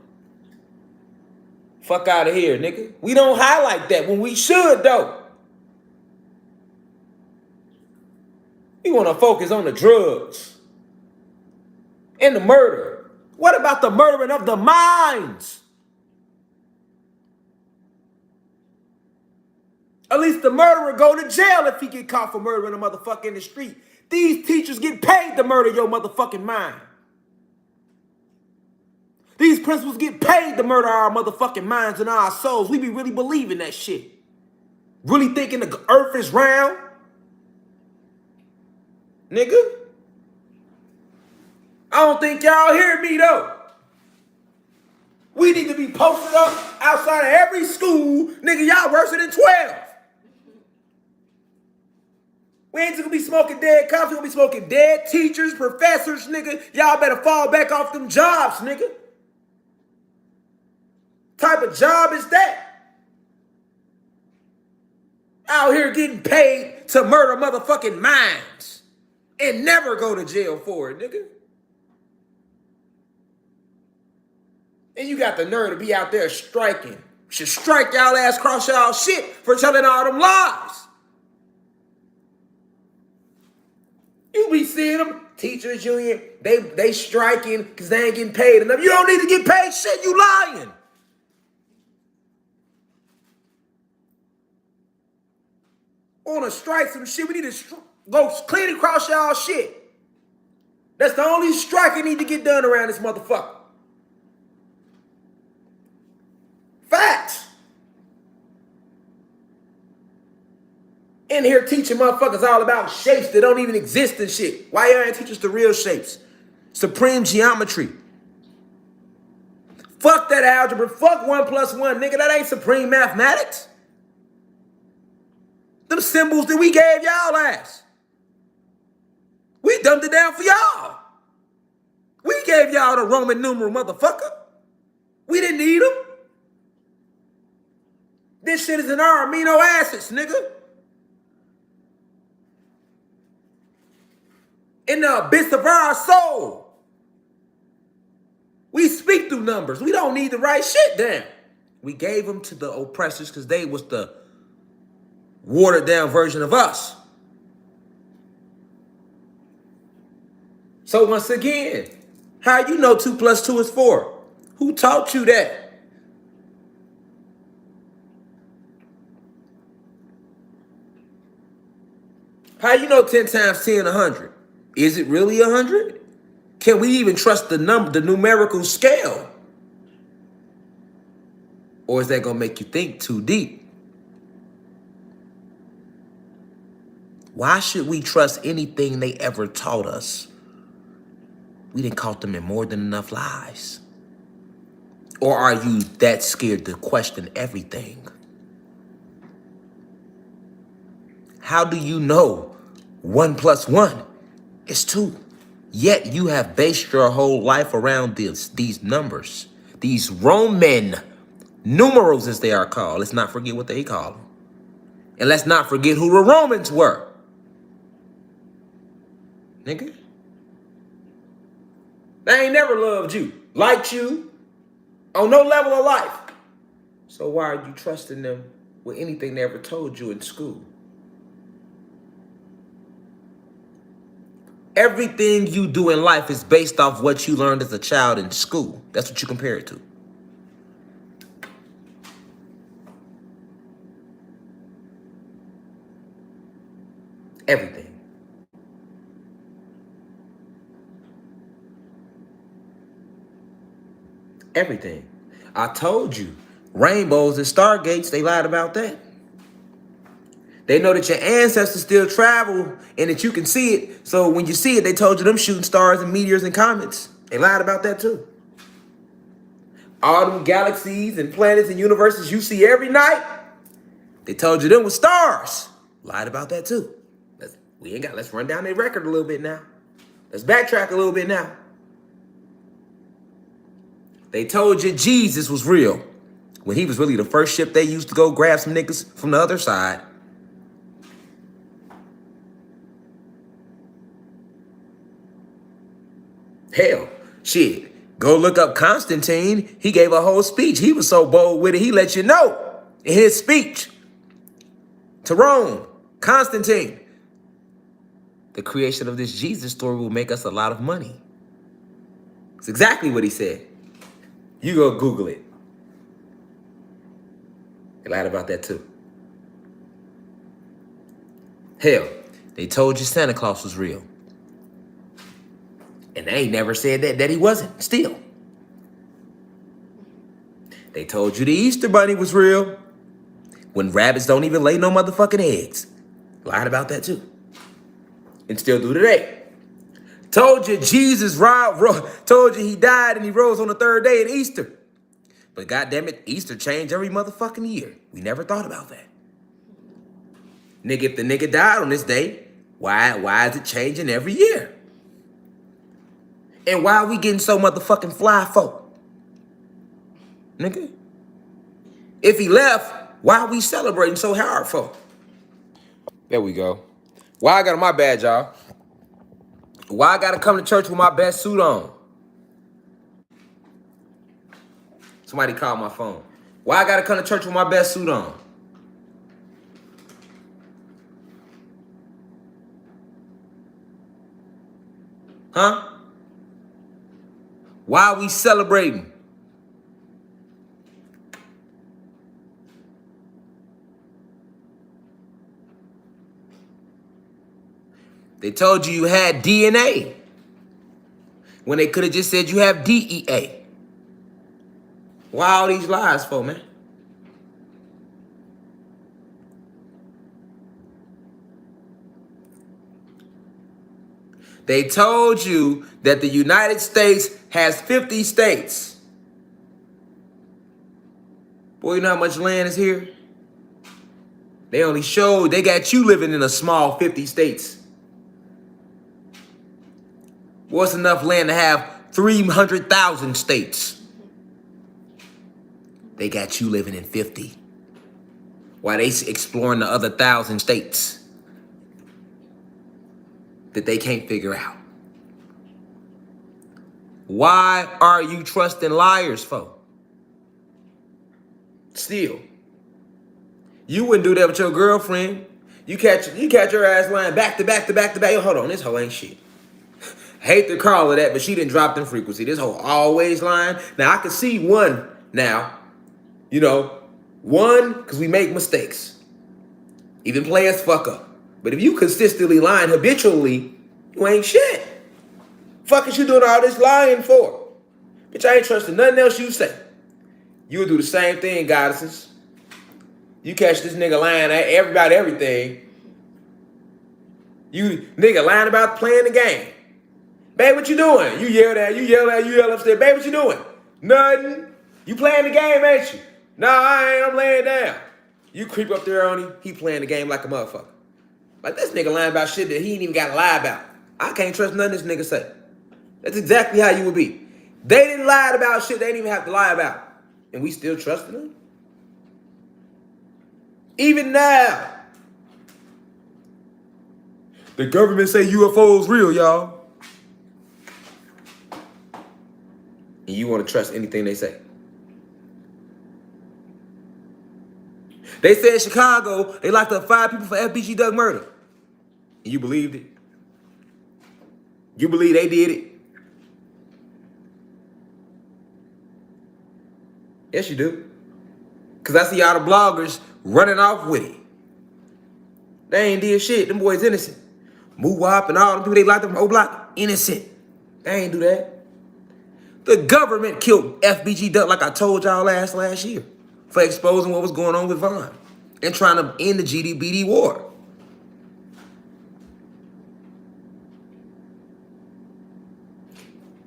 Fuck out of here, nigga. We don't highlight that when we should, though. We want to focus on the drugs and the murder. What about the murdering of the minds? At least the murderer go to jail if he get caught for murdering a motherfucker in the street. These teachers get paid to murder your motherfucking mind. These principals get paid to murder our motherfucking minds and our souls. We be really believing that shit. Really thinking the earth is round. Nigga. I don't think y'all hear me though. We need to be posted up outside of every school. Nigga, y'all worse than 12. We ain't just gonna be smoking dead cops. We gonna be smoking dead teachers, professors, nigga. Y'all better fall back off them jobs, nigga. Type of job is that? Out here getting paid to murder motherfucking minds and never go to jail for it, nigga. And you got the nerve to be out there striking. Should strike y'all ass across y'all shit for telling all them lies. You be seeing them, teachers union, they striking because they ain't getting paid enough. You don't need to get paid shit, you lying. On to strike some shit, we need to go clean across y'all shit. That's the only strike that need to get done around this motherfucker. Facts. In here teaching motherfuckers all about shapes that don't even exist and shit. Why y'all ain't teach us the real shapes? Supreme geometry. Fuck that algebra. Fuck 1 plus 1, nigga. That ain't supreme mathematics. Them symbols that we gave y'all ass. We dumbed it down for y'all. We gave y'all the Roman numeral, motherfucker. We didn't need them. This shit is in our amino acids, nigga. In the abyss of our soul. We speak through numbers. We don't need to write shit down. We gave them to the oppressors because they was the watered down version of us. So once again, how you know 2 plus 2 is 4? Who taught you that? How you know 10 times 10, 100? Is it really 100? Can we even trust the numerical scale? Or is that going to make you think too deep? Why should we trust anything they ever taught us? We didn't caught them in more than enough lies. Or are you that scared to question everything? How do you know 1 plus 1 is 2? Yet you have based your whole life around these numbers. These Roman numerals, as they are called. Let's not forget what they call them. And let's not forget who the Romans were. Nigga. They ain't never loved you, liked you, on no level of life. So why are you trusting them with anything they ever told you in school? Everything you do in life is based off what you learned as a child in school. That's what you compare it to. Everything. Everything. I told you, rainbows and stargates, they lied about that. They know that your ancestors still travel and that you can see it. So when you see it, they told you them shooting stars and meteors and comets. They lied about that too. All them galaxies and planets and universes you see every night, they told you them were stars. Lied about that too. Let's run down their record a little bit now. Let's backtrack a little bit now. They told you Jesus was real when he was really the first ship they used to go grab some niggas from the other side. Hell, shit. Go look up Constantine. He gave a whole speech. He was so bold with it, he let you know in his speech to Rome. Constantine. The creation of this Jesus story will make us a lot of money. It's exactly what he said. You go Google it. They lied about that too. Hell, they told you Santa Claus was real. And they ain't never said that he wasn't, still. They told you the Easter Bunny was real when rabbits don't even lay no motherfucking eggs. Lied about that too. And still do today. Told you Jesus told you he died and he rose on the 3rd day at Easter. But goddamn it, Easter changed every motherfucking year. We never thought about that. Nigga, if the nigga died on this day, why is it changing every year? And why are we getting so motherfucking fly for? Nigga. If he left, why are we celebrating so hard for? There we go. Why I got on my badge, y'all? Why I gotta come to church with my best suit on? Somebody called my phone. Why I gotta come to church with my best suit on? Huh? Why are we celebrating? They told you had DNA when they could have just said you have DEA. Why all these lies for, man? They told you that the United States has 50 states. Boy, you know how much land is here? They only showed, they got you living in a small 50 states. What's enough land to have 300,000 states? They got you living in 50. While they exploring the other 1,000 states that they can't figure out. Why are you trusting liars, folks? Still. You wouldn't do that with your girlfriend. You catch her ass lying back to back to back to back. Yo, hold on, this hoe ain't shit. Hate to call her that, but she didn't drop in frequency. This hoe always lying. Now, I can see one now. You know, one, because we make mistakes. Even players fuck up. But if you consistently lying habitually, you ain't shit. Fuck is you doing all this lying for? Bitch, I ain't trusting nothing else you say. You'll do the same thing, goddesses. You catch this nigga lying at everybody, everything. You nigga lying about playing the game. Babe, what you doing? You yell upstairs. Babe, what you doing? Nothing. You playing the game, ain't you? Nah, I ain't. I'm laying down. You creep up there on him. He playing the game like a motherfucker. Like this nigga lying about shit that he ain't even got to lie about. I can't trust nothing this nigga say. That's exactly how you would be. They didn't lie about shit they didn't even have to lie about. And we still trusting them? Even now. The government say UFOs real, y'all. And you want to trust anything they say. They said in Chicago, they locked up 5 people for FBG Duck murder. And you believed it? You believe they did it? Yes, you do. Because I see all the bloggers running off with it. They ain't did shit. Them boys innocent. Moo-wop and all them people they locked up from O-Block, innocent. They ain't do that. The government killed FBG Duck like I told y'all last year for exposing what was going on with Vaughn and trying to end the GDBD war.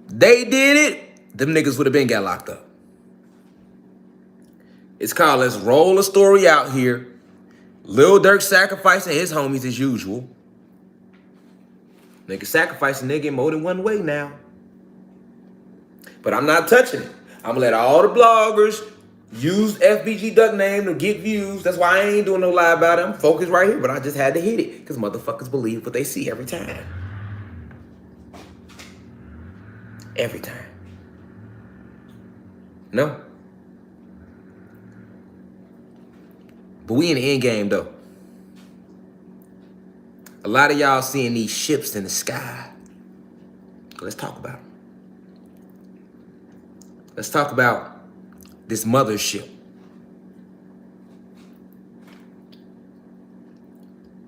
They did it, them niggas would have been got locked up. It's called Let's Roll a Story Out Here. Lil Durk sacrificing his homies as usual. Nigga sacrificing nigga in more than one way now. But I'm not touching it. I'm gonna let all the bloggers use FBG Duck name to get views. That's why I ain't doing no lie about it. I'm focused right here, but I just had to hit it because motherfuckers believe what they see every time. Every time. No. But we in the end game though. A lot of y'all seeing these ships in the sky. Let's talk about them. Let's talk about this mothership.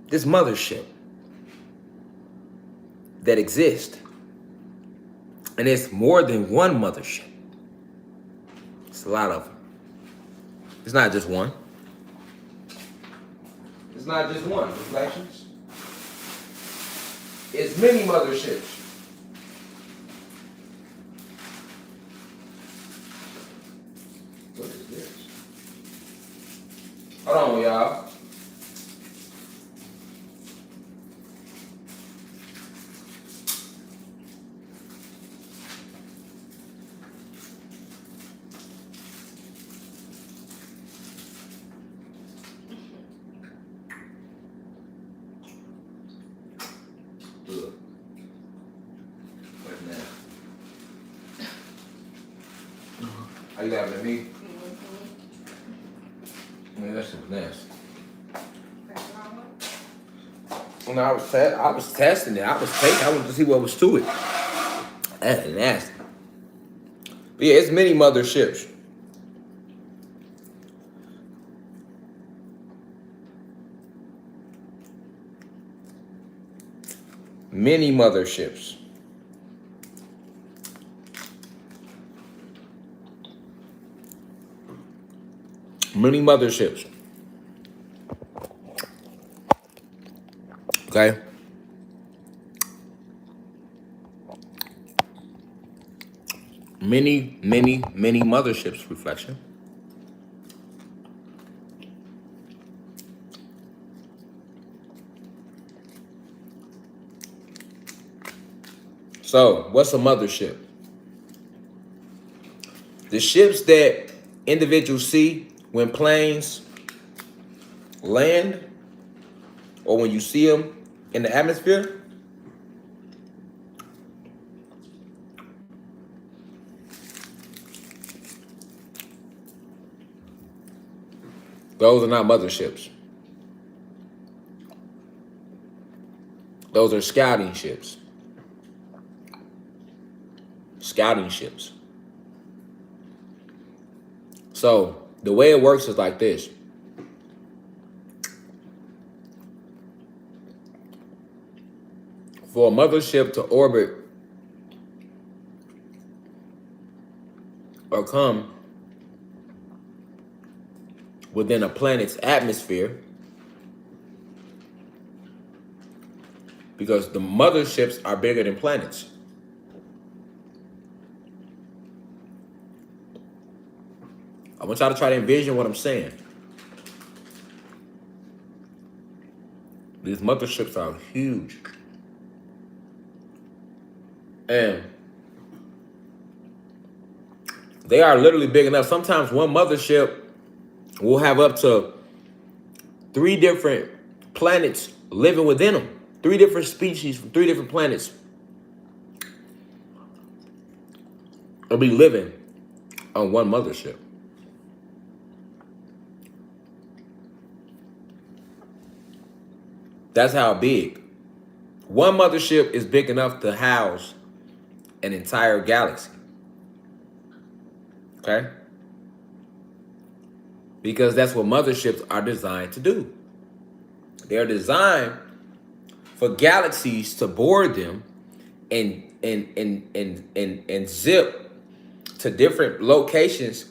This mothership that exists. And it's more than one mothership. It's a lot of them. It's not just one. It's not just one. Reflections. It's many motherships. What is this? Hold on, y'all. Are you laughing at me? Man, that shit was nasty. When I was testing it. I wanted to see what was to it. That's nasty. But yeah, it's many motherships. Many motherships. Many motherships. Okay? many, many, many motherships, reflection. So, what's a mothership? The ships that individuals see when planes land or when you see them in the atmosphere, those are not motherships. Those are scouting ships. Scouting ships. So the way it works is like this. For a mothership to orbit or come within a planet's atmosphere, because the motherships are bigger than planets. I want y'all to try to envision what I'm saying. These motherships are huge. And they are literally big enough. Sometimes one mothership will have up to 3 different planets living within them. 3 different species from 3 different planets will be living on one mothership. That's how big. One mothership is big enough to house an entire galaxy. Okay? Because that's what motherships are designed to do. They're designed for galaxies to board them and zip to different locations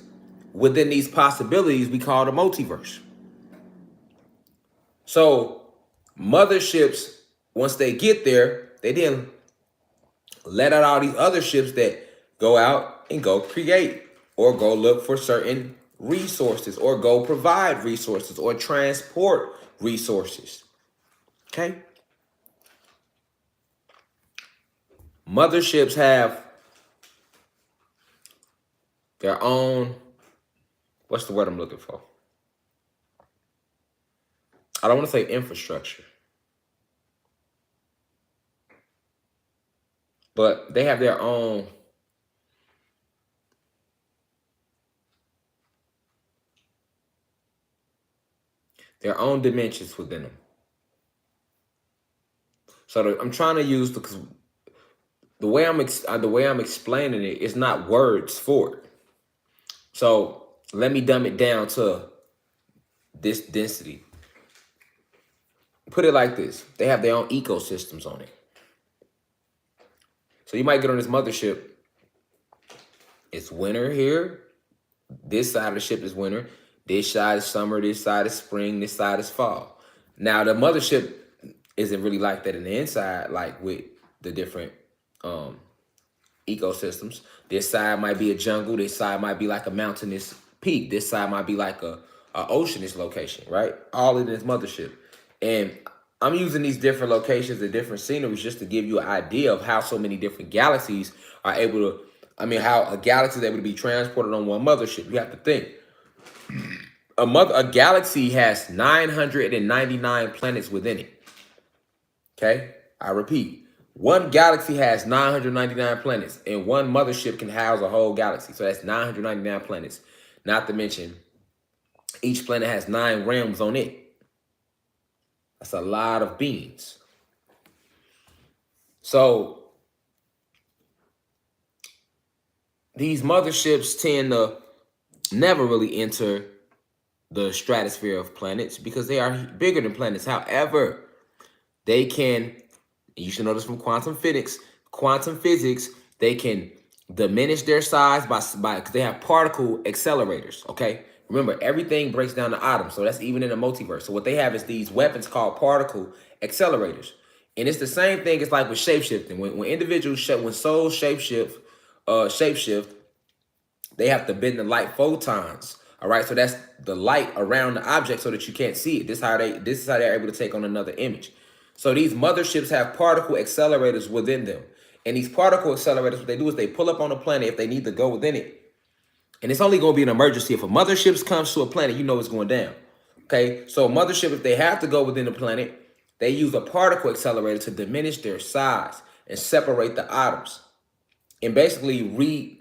within these possibilities we call the multiverse. So motherships, once they get there, they then let out all these other ships that go out and go create or go look for certain resources or go provide resources or transport resources. Okay? Motherships have their own, what's the word I'm looking for? I don't want to say infrastructure, but they have their own dimensions within them. So I'm trying to use the way I'm explaining it is not words for it. So let me dumb it down to this density. Put it like this: they have their own ecosystems on it. So you might get on this mothership. It's winter here. This side of the ship is winter. This side is summer. This side is spring. This side is fall. Now the mothership isn't really like that in the inside, like with the different ecosystems. This side might be a jungle. This side might be like a mountainous peak. This side might be like a oceanous location, right? All in this mothership. And I'm using these different locations and different sceneries just to give you an idea of how so many different galaxies are able to, how a galaxy is able to be transported on one mothership. You have to think. A galaxy has 999 planets within it. Okay? I repeat. One galaxy has 999 planets, and one mothership can house a whole galaxy. So that's 999 planets. Not to mention, each planet has 9 realms on it. That's a lot of beings. So these motherships tend to never really enter the stratosphere of planets because they are bigger than planets. However, they can, you should know this from quantum physics, they can diminish their size by because they have particle accelerators, okay? Remember, everything breaks down to atoms, so that's even in the multiverse. So what they have is these weapons called particle accelerators. And it's the same thing as like with shapeshifting. When individuals, when souls shapeshift, They have to bend the light photons. All right, so that's the light around the object so that you can't see it. This is how they're able to take on another image. So these motherships have particle accelerators within them. And these particle accelerators, what they do is they pull up on the planet if they need to go within it. And it's only going to be an emergency. If a mothership comes to a planet, you know it's going down. Okay, so a mothership, if they have to go within the planet, they use a particle accelerator to diminish their size and separate the atoms. And basically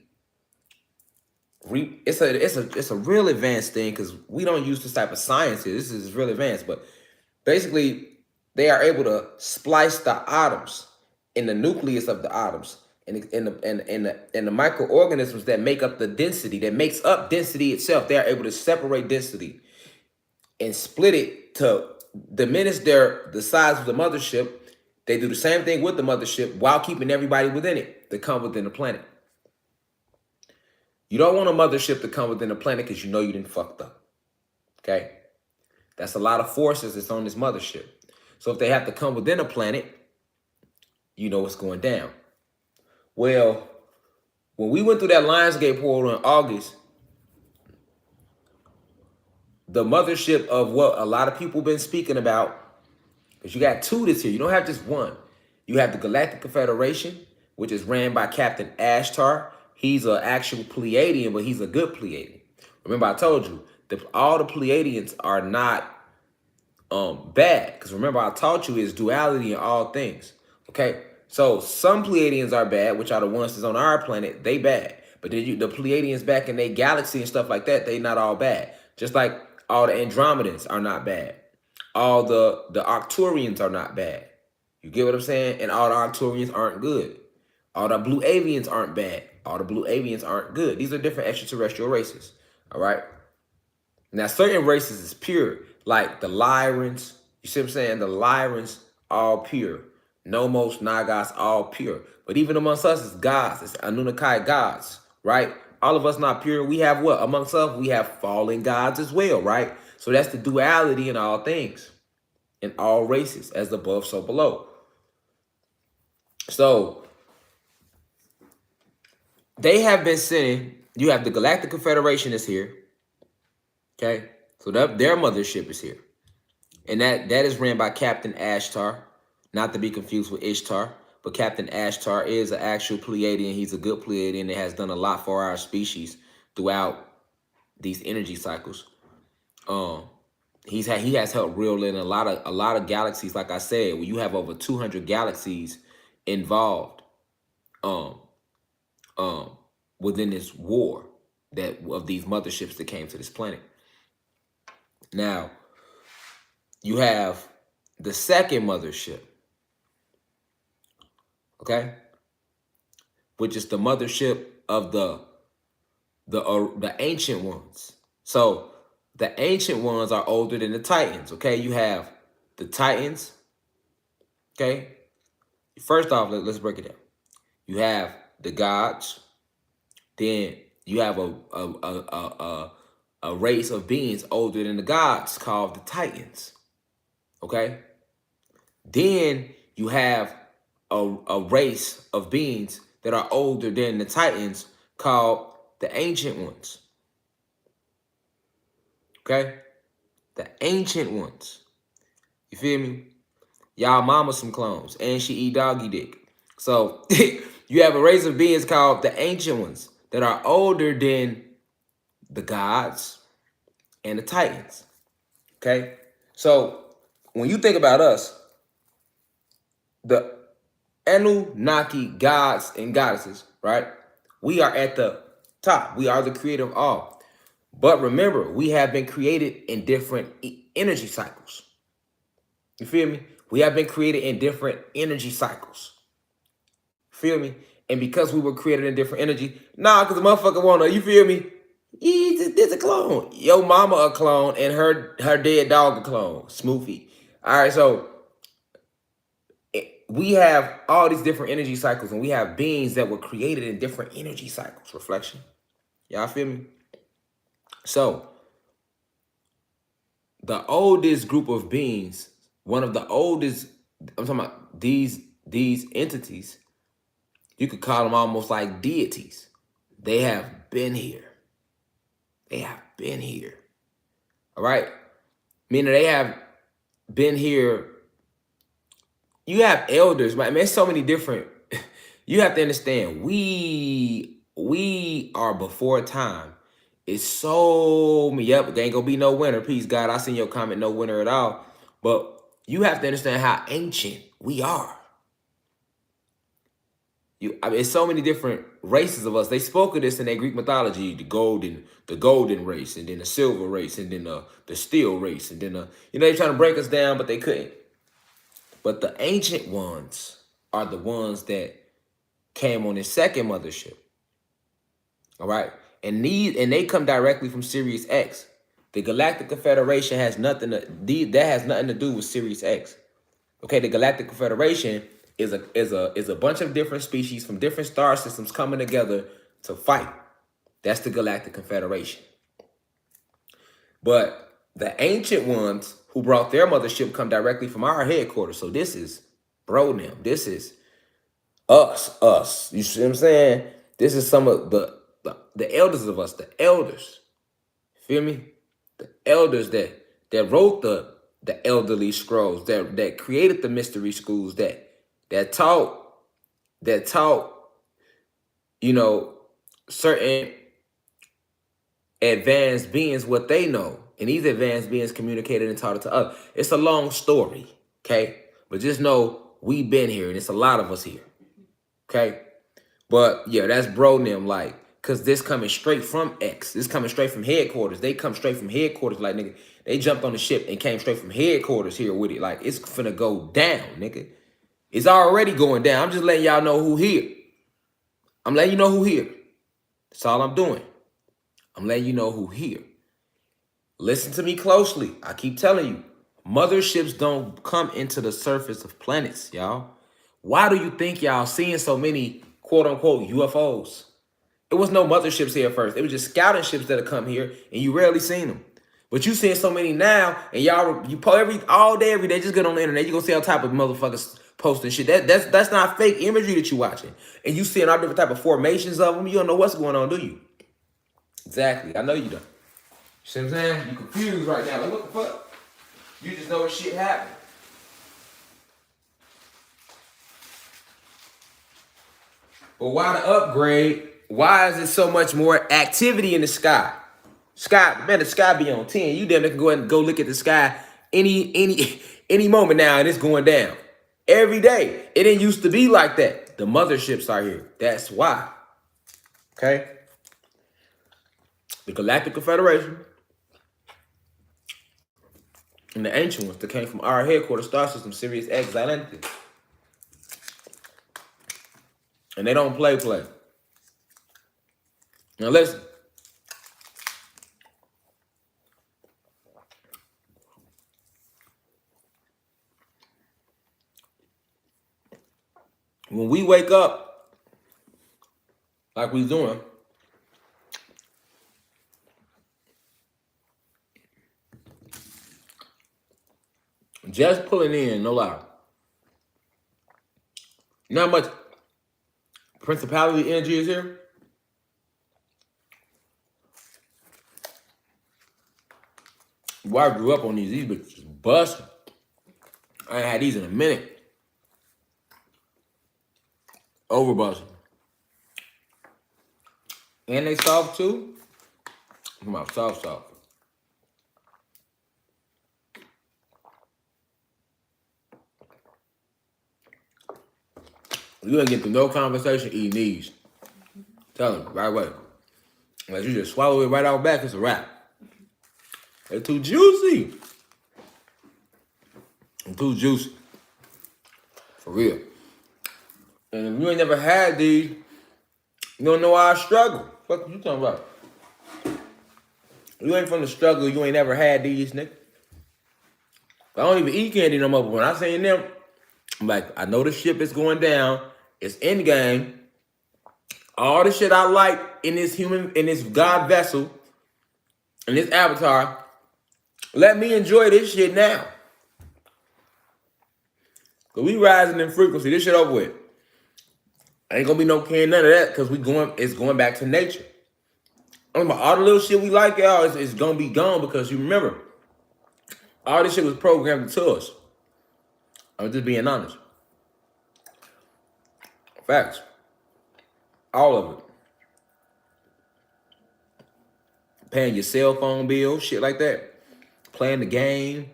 it's a real advanced thing because we don't use this type of science here. This is real advanced, but basically they are able to splice the atoms in the nucleus of the atoms and the microorganisms that make up the density, that makes up density itself. They are able to separate density and split it to diminish the size of the mothership. They do the same thing with the mothership while keeping everybody within it to come within the planet. You don't want a mothership to come within the planet because you know you didn't fucked up. Okay? That's a lot of forces that's on this mothership. So if they have to come within a planet, you know what's going down. Well, when we went through that Lionsgate portal in August, the mothership of what a lot of people been speaking about, because you got two this here. You don't have just one. You have the Galactic Confederation, which is ran by Captain Ashtar. He's an actual Pleiadian, but he's a good Pleiadian. Remember, I told you, all the Pleiadians are not bad. Because remember, I taught you is duality in all things. Okay? So some Pleiadians are bad, which are the ones that's on our planet. They bad. But then the Pleiadians back in their galaxy and stuff like that, they not all bad. Just like all the Andromedans are not bad. All the Arcturians are not bad. You get what I'm saying? And all the Arcturians aren't good. All the blue avians aren't bad. All the blue avians aren't good. These are different extraterrestrial races. All right? Now, certain races is pure. Like the Lyrans. You see what I'm saying? The Lyrans, all pure. Nomos, Nagas, all pure. But even amongst us, it's gods. It's Anunnaki gods. Right? All of us not pure. We have what? Amongst us, we have fallen gods as well. Right? So that's the duality in all things. In all races. As above, so below. So they have been sending, you have the Galactic Confederation is here. Okay. So their mothership is here. And that is ran by Captain Ashtar. Not to be confused with Ishtar. But Captain Ashtar is an actual Pleiadian. He's a good Pleiadian that has done a lot for our species throughout these energy cycles. He has helped reel in a lot of galaxies. Like I said, when you have over 200 galaxies involved within this war of these motherships that came to this planet. Now, you have the second mothership, okay, which is the mothership of the ancient ones. So the ancient ones are older than the Titans. Okay, you have the Titans. Okay, first off, let's break it down. You have the gods. Then you have a race of beings older than the gods called the Titans. Okay. Then you have a race of beings that are older than the Titans called the Ancient Ones. Okay? The Ancient Ones. You feel me? Y'all mama some clones, and she eat doggy dick. So you have a race of beings called the Ancient Ones that are older than the gods and the Titans. Okay? So when you think about us, the Anunnaki gods and goddesses, right? We are at the top. We are the creator of all. But remember, we have been created in different energy cycles. You feel me? We have been created in different energy cycles. Feel me? And because we were created in different energy, because the motherfucker wanna, you feel me? It's a clone. Your mama a clone and her dead dog a clone. Smoothie. All right, so we have all these different energy cycles, and we have beings that were created in different energy cycles. Reflection. Y'all feel me? So the oldest group of beings, one of the oldest, I'm talking about these entities, you could call them almost like deities. They have been here. They have been here. All right? Meaning they have been here. You have elders, right? I mean, there's so many different. You have to understand, we are before time. It's so yep, there ain't gonna be no winner. Peace, God. I seen your comment, no winner at all. But you have to understand how ancient we are. I mean, it's so many different races of us. They spoke of this in their Greek mythology: the golden race, and then the silver race, and then the steel race, and then they trying to break us down, but they couldn't. But the ancient ones are the ones that came on his second mothership. All right, and they come directly from Sirius X. The Galactic Confederation has nothing to do with Sirius X. Okay, the Galactic Confederation is a bunch of different species from different star systems coming together to fight. That's the Galactic Confederation. But the ancient ones who brought their mothership come directly from our headquarters. So this is them. This is us. You see what I'm saying? This is some of the elders of us, the elders. Feel me? The elders that wrote the elderly scrolls, that created the mystery schools, that taught, certain advanced beings what they know. And these advanced beings communicated and taught it to us. It's a long story, okay? But just know we've been here, and it's a lot of us here, okay? But yeah, that's them, like, because this coming straight from X. This coming straight from headquarters. They come straight from headquarters, like, nigga. They jumped on the ship and came straight from headquarters here with it. Like, it's finna go down, nigga. It's already going down. I'm just letting y'all know who here. I'm letting you know who here. That's all I'm doing. I'm letting you know who here. Listen to me closely. I keep telling you, motherships don't come into the surface of planets, y'all. Why do you think y'all seeing so many quote-unquote UFOs? It was no motherships here first. It was just scouting ships that have come here, and you rarely seen them. But you seeing so many now, and y'all, you post all day, every day, just get on the internet. You gonna see all type of motherfuckers posting shit. That's not fake imagery that you watching. And you seeing all different type of formations of them. You don't know what's going on, do you? Exactly. I know you don't. You see what I'm saying? You confused right now. Like, what the fuck? You just know what shit happened. But why the upgrade? Why is there so much more activity in the sky? The sky be on 10. You damn near can go ahead and go look at the sky any moment now, and it's going down. Every day. It didn't used to be like that. The motherships are here. That's why. Okay? The Galactic Confederation and the ancient ones that came from our headquarters star system, Sirius X, Atlantis. And they don't play. Now listen. When we wake up, like we doing, just pulling in, no lie. Not much principality energy is here. Well, I grew up on these bitches busting. I ain't had these in a minute. Over busting. And they soft too. Come on, soft. You ain't get through no conversation eating these. Tell them right away. Unless you just swallow it right out back, it's a wrap. They're too juicy. They're too juicy. For real. And if you ain't never had these, you don't know why I struggle. What you talking about? You ain't from the struggle, you ain't never had these, nigga. I don't even eat candy no more, but when I seen them, I'm like, I know the ship is going down. It's in game. All the shit I like in this God vessel, in this avatar, let me enjoy this shit now. Cause we rising in frequency. This shit over with. Ain't gonna be no can none of that because it's going back to nature. All the little shit we like, y'all, is gonna be gone because you remember, all this shit was programmed to us. I'm just being honest. Facts. All of it. Paying your cell phone bill, shit like that. Playing the game,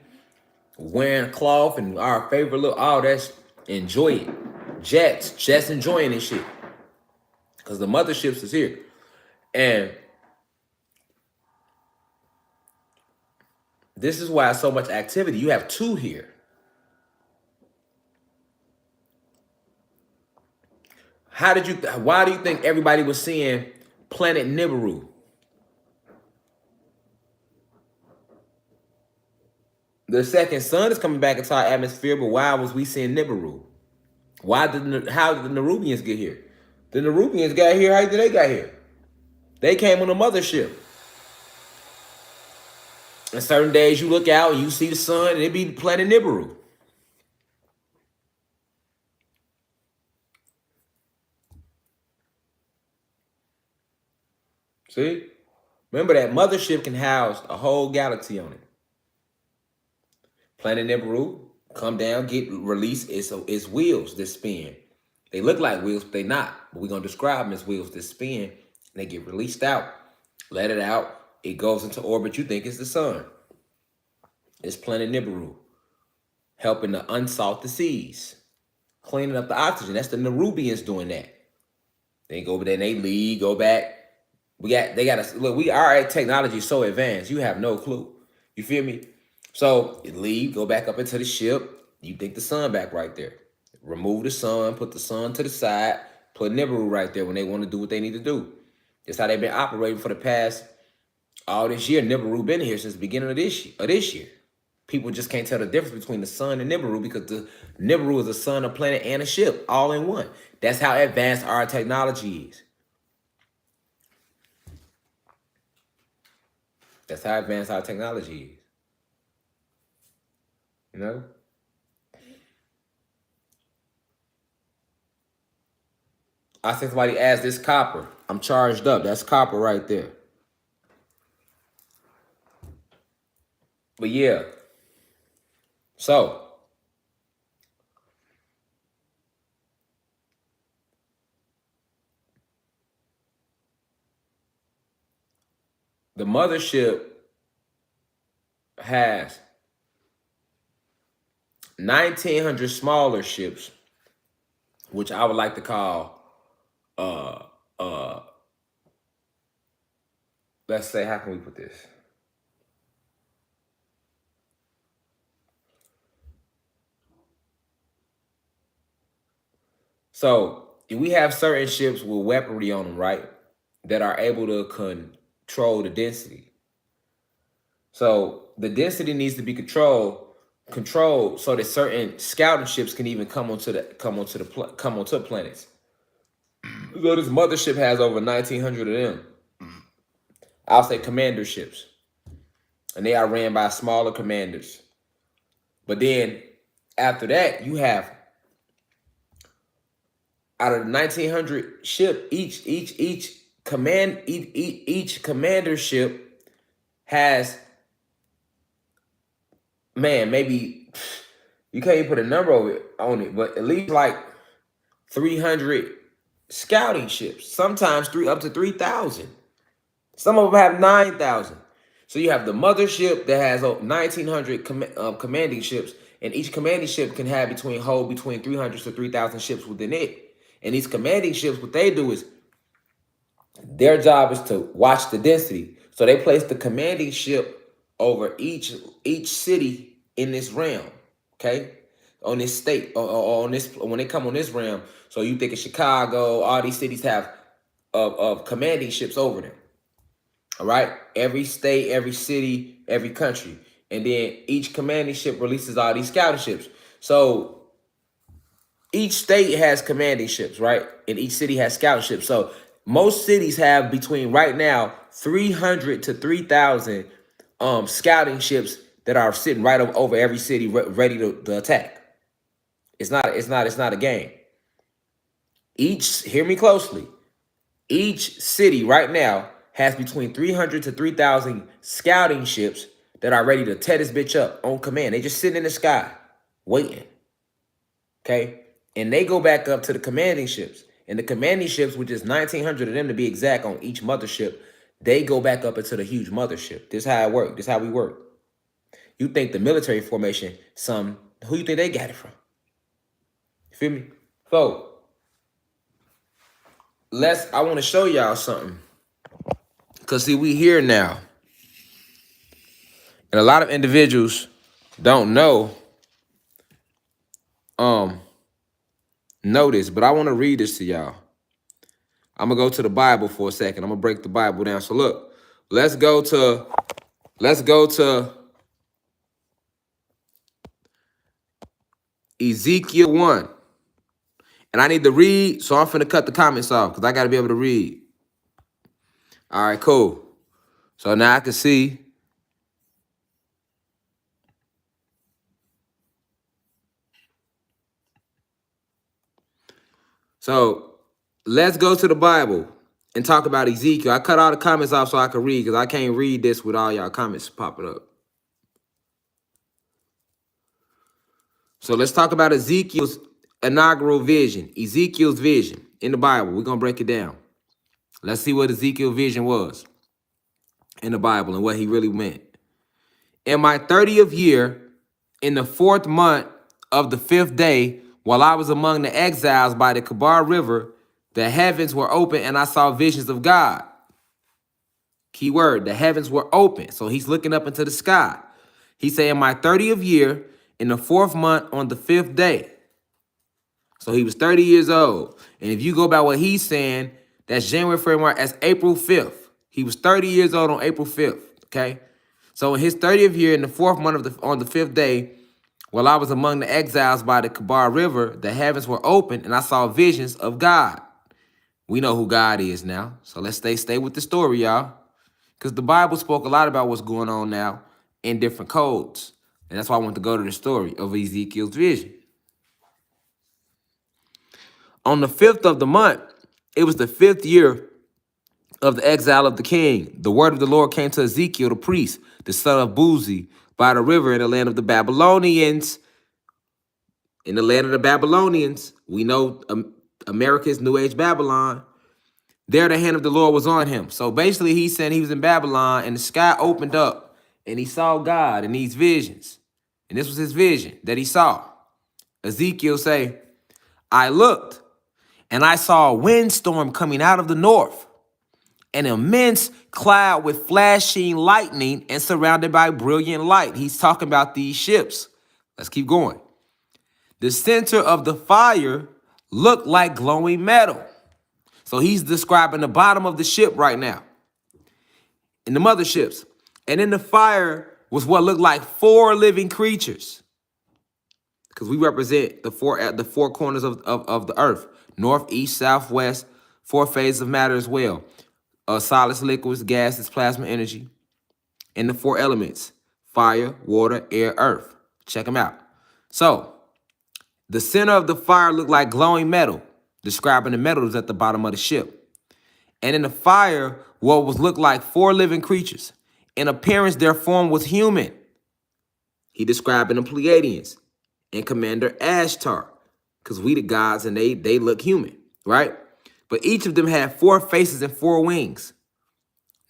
wearing cloth, and our favorite little, all that's, enjoy it. Jets enjoying this shit. Because the motherships is here. And this is why so much activity. You have two here. Why do you think everybody was seeing Planet Nibiru? The second sun is coming back into our atmosphere, but why was we seeing Nibiru? How did the Nerubians get here? The Nerubians got here, how did they got here? They came on a mothership. And certain days you look out and you see the sun and it be Planet Nibiru. See? Remember that mothership can house a whole galaxy on it. Planet Nibiru, come down, get released. It's wheels that spin. They look like wheels, but they not. But we're going to describe them as wheels that spin. And they get released out, let it out. It goes into orbit. You think it's the sun. It's Planet Nibiru, helping to unsalt the seas, cleaning up the oxygen. That's the Nerubians doing that. They go over there and they leave, go back. Our technology is so advanced, you have no clue. You feel me? So you leave, go back up into the ship. You think the sun back right there. Remove the sun, put the sun to the side, put Nibiru right there when they want to do what they need to do. That's how they've been operating for the past all this year. Nibiru been here since the beginning of this year. People just can't tell the difference between the sun and Nibiru because the Nibiru is a sun, a planet, and a ship all in one. That's how advanced our technology is. That's how advanced our technology is. You know? I think somebody asked this copper. I'm charged up. That's copper right there. But yeah. So. The mothership has 1,900 smaller ships, which I would like to call, let's say, how can we put this? So we have certain ships with weaponry on them, right? That are able to control the density. So the density needs to be controlled so that certain scouting ships can even come onto planets. So this mothership has over 1,900 of them. I'll say commander ships. And they are ran by smaller commanders. But then after that, you have out of the 1,900 ship, each commander ship has, man, maybe you can't even put a number on it, but at least like 300 scouting ships. Sometimes up to 3,000. Some of them have 9,000. So you have the mothership that has 1,900 commanding ships, and each commanding ship can hold between 300 to 3,000 ships within it. And these commanding ships, what they do is, their job is to watch the density. So they place the commanding ship over each city in this realm, okay? On this state, or on this, when they come on this realm. So you think of Chicago, all these cities have of commanding ships over them. All right? Every state, every city, every country. And then each commanding ship releases all these scouting ships. So each state has commanding ships, right? And each city has scouting ships. So most cities have between right now 300 to 3,000 scouting ships that are sitting right over every city ready to attack. It's not a game. Hear me closely, each city right now has between 300 to 3,000 scouting ships that are ready to tear this bitch up on command. They just sitting in the sky, waiting, okay? And they go back up to the commanding ships. And the commanding ships, which is 1,900 of them to be exact on each mothership, they go back up into the huge mothership. This is how it works. This is how we work. You think the military formation, who you think they got it from? You feel me? So, I want to show y'all something. Because, see, we here now. And a lot of individuals don't know this, but I want to read this to y'all. I'm going to go to the Bible for a second. I'm going to break the Bible down. So, look, let's go to Ezekiel 1. And I need to read, so I'm finna cut the comments off because I got to be able to read. All right, cool. So now I can see. So let's go to the Bible and talk about Ezekiel. I cut all the comments off so I can read because I can't read this with all y'all comments popping up. So let's talk about Ezekiel's inaugural vision, Ezekiel's vision in the Bible. We're going to break it down. Let's see what Ezekiel's vision was in the Bible and what he really meant. In my 30th year, in the 4th month of the 5th day, while I was among the exiles by the Kabar River, the heavens were open and I saw visions of God. Key word, the heavens were open. So he's looking up into the sky. He said, in my 30th year, in the 4th month on the 5th day. So he was 30 years old. And if you go by what he's saying, that's January, February, March, that's April 5th. He was 30 years old on April 5th, okay? So in his 30th year, in the 4th month on the 5th day, while I was among the exiles by the Kabar River, the heavens were open and I saw visions of God. We know who God is now. So let's stay with the story, y'all. Because the Bible spoke a lot about what's going on now in different codes. And that's why I want to go to the story of Ezekiel's vision. On the 5th of the month, it was the 5th year of the exile of the king. The word of the Lord came to Ezekiel, the priest, the son of Buzi, by the river in the land of the Babylonians. In the land of the Babylonians, we know America's New Age Babylon. There the hand of the Lord was on him. So basically he's saying he was in Babylon and the sky opened up and he saw God in these visions. And this was his vision that he saw. Ezekiel say, I looked and I saw a windstorm coming out of the north, an immense cloud with flashing lightning and surrounded by brilliant light. He's talking about these ships. Let's keep going. The center of the fire looked like glowing metal. So he's describing the bottom of the ship right now, in the motherships. And in the fire was what looked like 4 living creatures, because we represent the four corners of the earth, north, east, south, west, 4 phases of matter as well. Solids, liquids, gases, plasma, energy, and the 4 elements, fire, water, air, earth. Check them out. So the center of the fire looked like glowing metal, describing the metals at the bottom of the ship. And in the fire, what looked like 4 living creatures. In appearance, their form was human. He described the Pleiadians and Commander Ashtar, because we the gods and they look human, right? But each of them had 4 faces and 4 wings.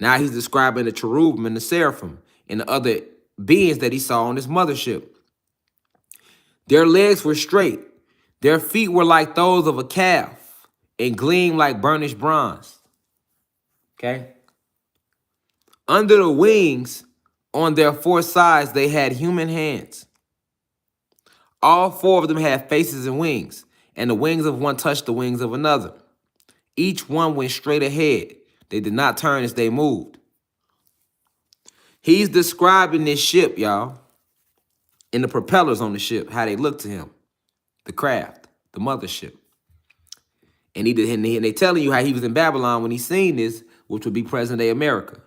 Now he's describing the cherubim and the seraphim and the other beings that he saw on this mothership. Their legs were straight. Their feet were like those of a calf and gleamed like burnished bronze. Okay? Under the wings, on their 4 sides, they had human hands. All 4 of them had faces and wings, and the wings of one touched the wings of another. Each one went straight ahead. They did not turn as they moved. He's describing this ship, y'all, and the propellers on the ship, how they look to him, the craft, the mothership. And they telling you how he was in Babylon when he seen this, which would be present-day America.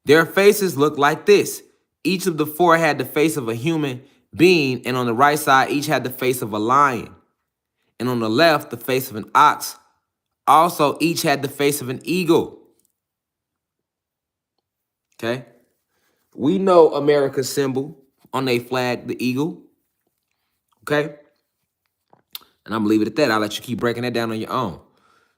Their faces looked like this. Each of the 4 had the face of a human being, and on the right side, each had the face of a lion. And on the left, the face of an ox Also, each had the face of an eagle. Okay? We know America's symbol on their flag, the eagle. Okay? And I'm going to leave it at that. I'll let you keep breaking that down on your own.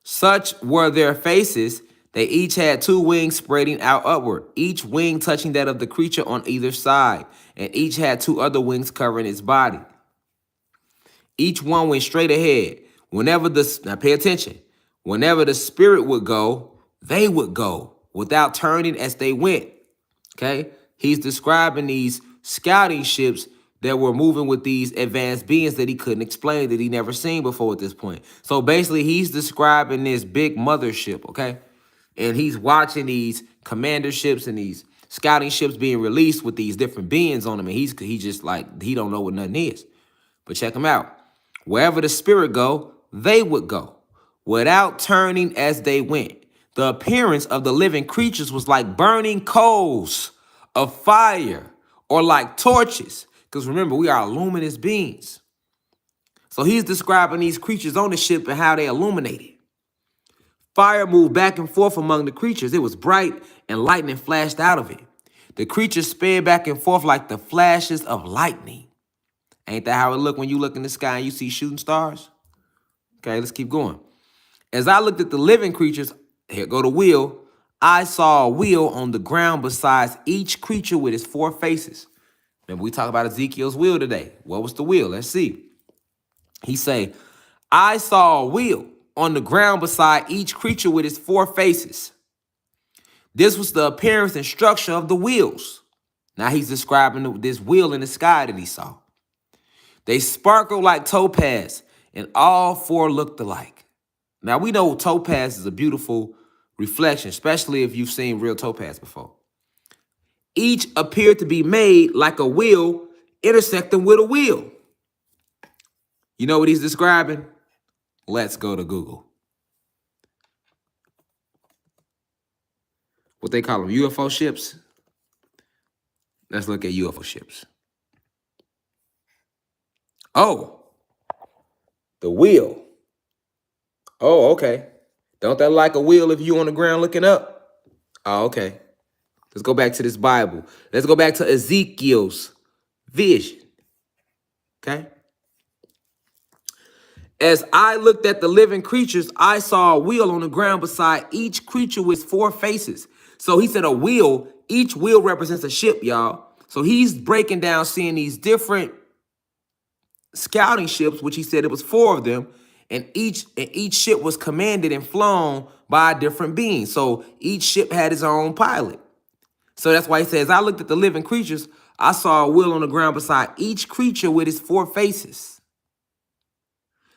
Such were their faces. They each had two wings spreading out upward, each wing touching that of the creature on either side, and each had two other wings covering its body. Each one went straight ahead. Now pay attention. Whenever the spirit would go, they would go without turning as they went. Okay? He's describing these scouting ships that were moving with these advanced beings that he couldn't explain, that he never seen before at this point. So basically, he's describing this big mothership, okay? And he's watching these commander ships and these scouting ships being released with these different beings on them. And he just like, he don't know what nothing is. But check him out. Wherever the spirit go, they would go, without turning as they went. The appearance of the living creatures was like burning coals of fire or like torches. Because remember, we are luminous beings. So he's describing these creatures on the ship and how they illuminated. Fire moved back and forth among the creatures. It was bright and lightning flashed out of it. The creatures sped back and forth like the flashes of lightning. Ain't that how it look when you look in the sky and you see shooting stars? Okay, let's keep going. As I looked at the living creatures, here go the wheel, I saw a wheel on the ground besides each creature with its four faces. Remember, we talked about Ezekiel's wheel today. What was the wheel? Let's see. He say, I saw a wheel on the ground beside each creature with its four faces. This was the appearance and structure of the wheels. Now he's describing this wheel in the sky that he saw. They sparkled like topaz, and all four looked alike. Now, we know topaz is a beautiful reflection, especially if you've seen real topaz before. Each appeared to be made like a wheel intersecting with a wheel. You know what he's describing? Let's go to Google. What they call them, UFO ships? Let's look at UFO ships. Oh, the wheel. Oh, okay. Don't that like a wheel if you on the ground looking up? Oh, okay. Let's go back to this Bible. Let's go back to Ezekiel's vision. Okay. As I looked at the living creatures, I saw a wheel on the ground beside each creature with four faces. So he said a wheel, each wheel represents a ship, y'all. So he's breaking down, seeing these different scouting ships, which he said it was four of them, and each ship was commanded and flown by a different being. So each ship had its own pilot. So that's why he says, I looked at the living creatures, I saw a wheel on the ground beside each creature with its four faces.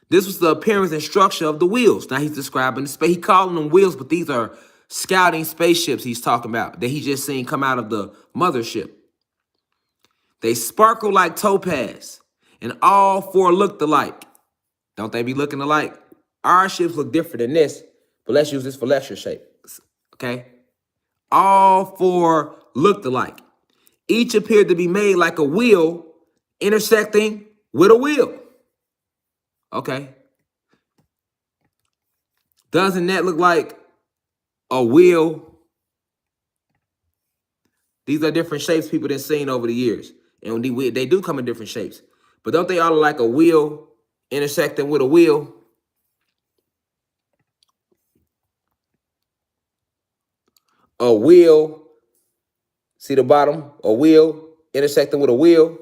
This was the appearance and structure of the wheels. Now he's describing the space. He calling them wheels, but these are scouting spaceships he's talking about that he just seen come out of the mothership. They sparkle like topaz, and all four looked alike. Don't they be looking alike? Our ships look different than this, but let's use this for lecture shape. Okay? All four looked alike. Each appeared to be made like a wheel intersecting with a wheel. Okay. Doesn't that look like a wheel? These are different shapes people have seen over the years. And they do come in different shapes. But don't they all look like a wheel intersecting with a wheel? A wheel. See the bottom? A wheel intersecting with a wheel.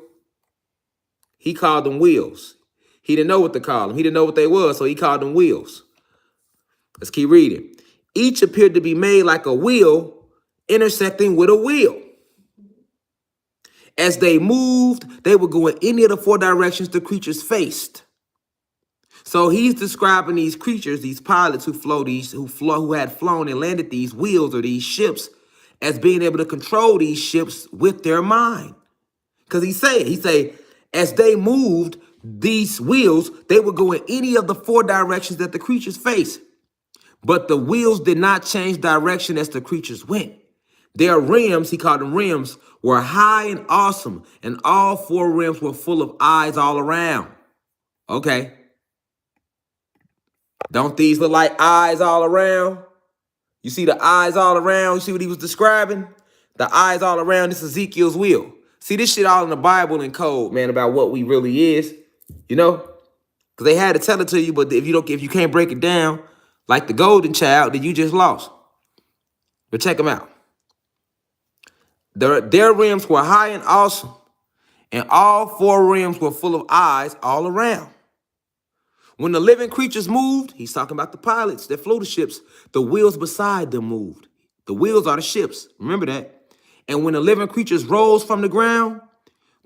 He called them wheels. He didn't know what to call them. He didn't know what they were, so he called them wheels. Let's keep reading. Each appeared to be made like a wheel intersecting with a wheel. As they moved, they would go in any of the four directions the creatures faced. So he's describing these creatures, these pilots who had flown and landed these wheels or these ships as being able to control these ships with their mind. Because he say, as they moved these wheels, they would go in any of the four directions that the creatures faced. But the wheels did not change direction as the creatures went. Their rims, he called them rims, were high and awesome, and all four rims were full of eyes all around. Okay. Don't these look like eyes all around? You see the eyes all around? You see what he was describing? The eyes all around, this Ezekiel's wheel. See, this shit all in the Bible and code, man, about what we really is, you know? Because they had to tell it to you, but if you can't break it down like the golden child, then you just lost. But check them out. Their rims were high and awesome, and all four rims were full of eyes all around. When the living creatures moved, he's talking about the pilots that flew the ships, the wheels beside them moved. The wheels are the ships. Remember that. And when the living creatures rose from the ground,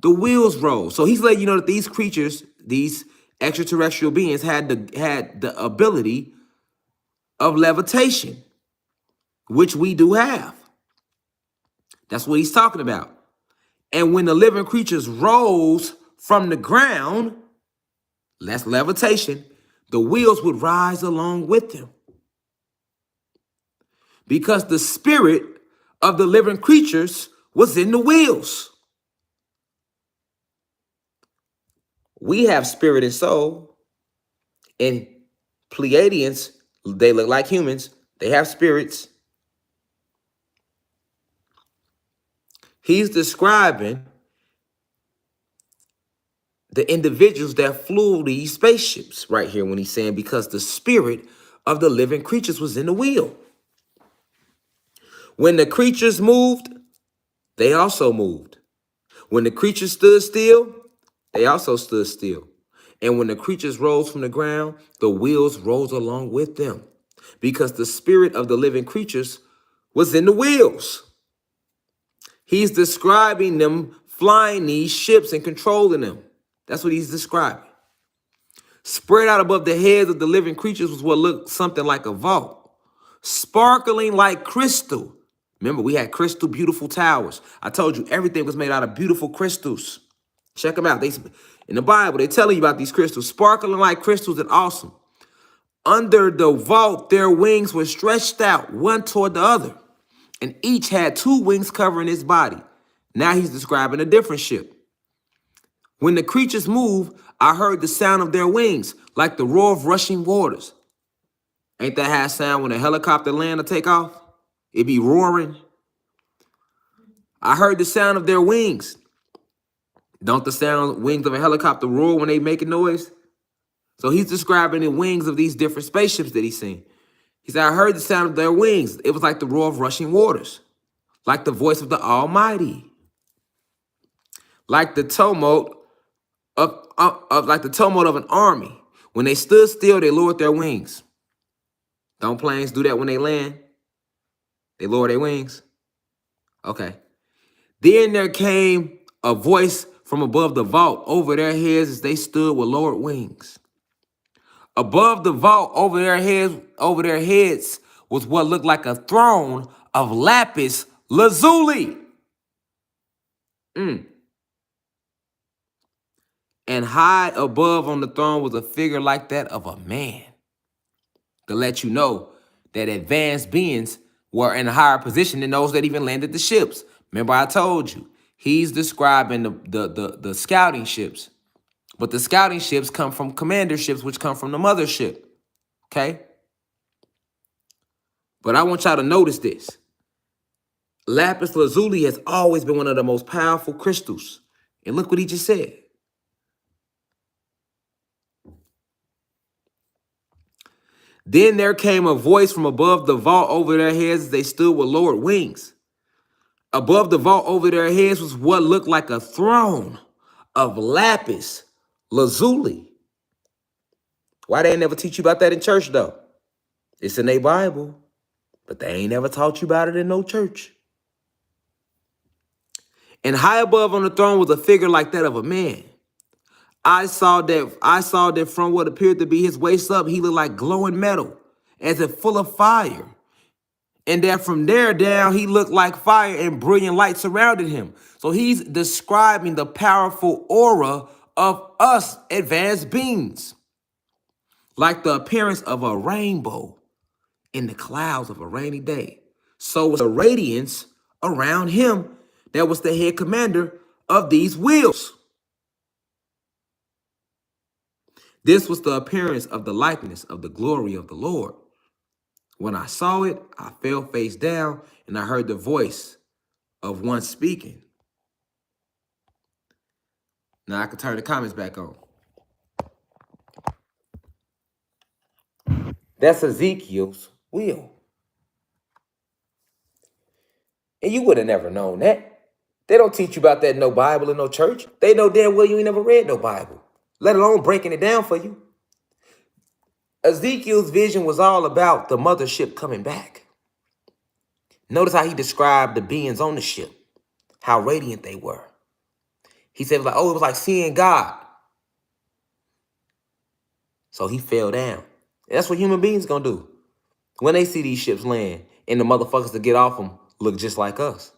the wheels rose. So he's letting you know that these creatures, these extraterrestrial beings, had the ability of levitation, which we do have. That's what he's talking about. And when the living creatures rose from the ground, that's levitation, the wheels would rise along with them. Because the spirit of the living creatures was in the wheels. We have spirit and soul, and Pleiadians, they look like humans. They have spirits. He's describing the individuals that flew these spaceships right here when he's saying because the spirit of the living creatures was in the wheel. When the creatures moved, they also moved. When the creatures stood still, they also stood still. And when the creatures rose from the ground, the wheels rose along with them, because the spirit of the living creatures was in the wheels. He's describing them flying these ships and controlling them. That's what he's describing. Spread out above the heads of the living creatures was what looked something like a vault, sparkling like crystal. Remember, we had crystal beautiful towers. I told you everything was made out of beautiful crystals. Check them out. In the Bible, they're telling you about these crystals, sparkling like crystals and awesome. Under the vault, their wings were stretched out, one toward the other, and each had two wings covering its body. Now he's describing a different ship. When the creatures moved, I heard the sound of their wings, like the roar of rushing waters. Ain't that how it sound when a helicopter land or take off? It be roaring. I heard the sound of their wings. Don't the wings of a helicopter roar when they make a noise? So he's describing the wings of these different spaceships that he's seen. He said, I heard the sound of their wings. It was like the roar of rushing waters, like the voice of the Almighty, like the tumult of an army. When they stood still, they lowered their wings. Don't planes do that when they land? They lower their wings? Okay. Then there came a voice from above the vault over their heads as they stood with lowered wings. Above the vault over their heads was what looked like a throne of lapis lazuli. And high above on the throne was a figure like that of a man. To let you know that advanced beings were in a higher position than those that even landed the ships. Remember I told you, he's describing the scouting ships. But the scouting ships come from commander ships, which come from the mothership. Okay? But I want y'all to notice this. Lapis lazuli has always been one of the most powerful crystals. And look what he just said. Then there came a voice from above the vault over their heads as they stood with lowered wings. Above the vault over their heads was what looked like a throne of lapis lazuli. Why they ain't never teach you about that in church, though? It's in their Bible, but they ain't never taught you about it in no church. And high above on the throne was a figure like that of a man. I saw that from what appeared to be his waist up, he looked like glowing metal, as if full of fire. And that from there down, he looked like fire and brilliant light surrounded him. So he's describing the powerful aura of us advanced beings, like the appearance of a rainbow in the clouds of a rainy day. So was a radiance around him that was the head commander of these wheels. This was the appearance of the likeness of the glory of the Lord. When I saw it, I fell face down, and I heard the voice of one speaking. Now I can turn the comments back on. That's Ezekiel's will. And you would have never known that. They don't teach you about that in no Bible in no church. They know damn well you ain't never read no Bible, let alone breaking it down for you. Ezekiel's vision was all about the mothership coming back. Notice how he described the beings on the ship, how radiant they were. He said, like, oh, it was like seeing God. So he fell down. And that's what human beings gonna do. When they see these ships land and the motherfuckers that get off them look just like us.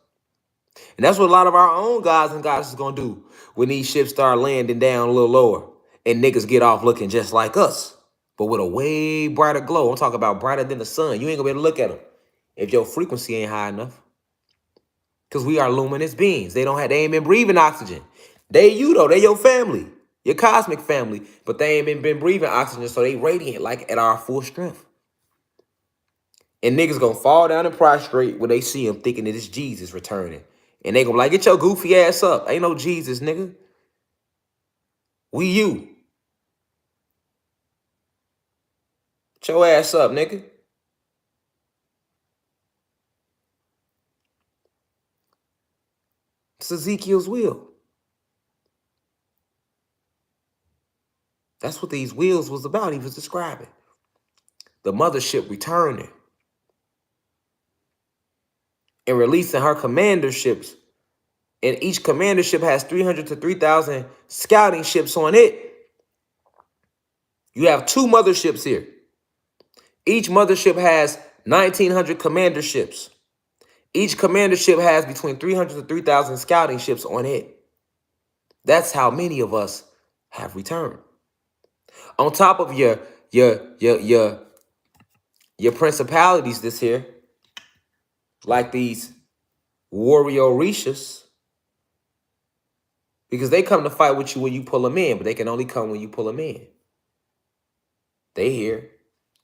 And that's what a lot of our own guys and goddesses gonna do when these ships start landing down a little lower and niggas get off looking just like us, but with a way brighter glow. I'm talking about brighter than the sun. You ain't gonna be able to look at them if your frequency ain't high enough. Because we are luminous beings. They ain't been breathing oxygen. They you though, they your family, your cosmic family, but they ain't been breathing oxygen, so they radiant like at our full strength. And niggas gonna fall down and prostrate when they see him thinking that it's Jesus returning. And they gonna be like, get your goofy ass up. Ain't no Jesus, nigga. We you. Get your ass up, nigga. It's Ezekiel's will. That's what these wheels was about. He was describing. The mothership returning and releasing her commanderships. And each commandership has 300 to 3,000 scouting ships on it. You have two motherships here. Each mothership has 1,900 commanderships. Each commandership has between 300 to 3,000 scouting ships on it. That's how many of us have returned. On top of your principalities this here, like these warrior Orishas, because they come to fight with you when you pull them in, but they can only come when you pull them in. They here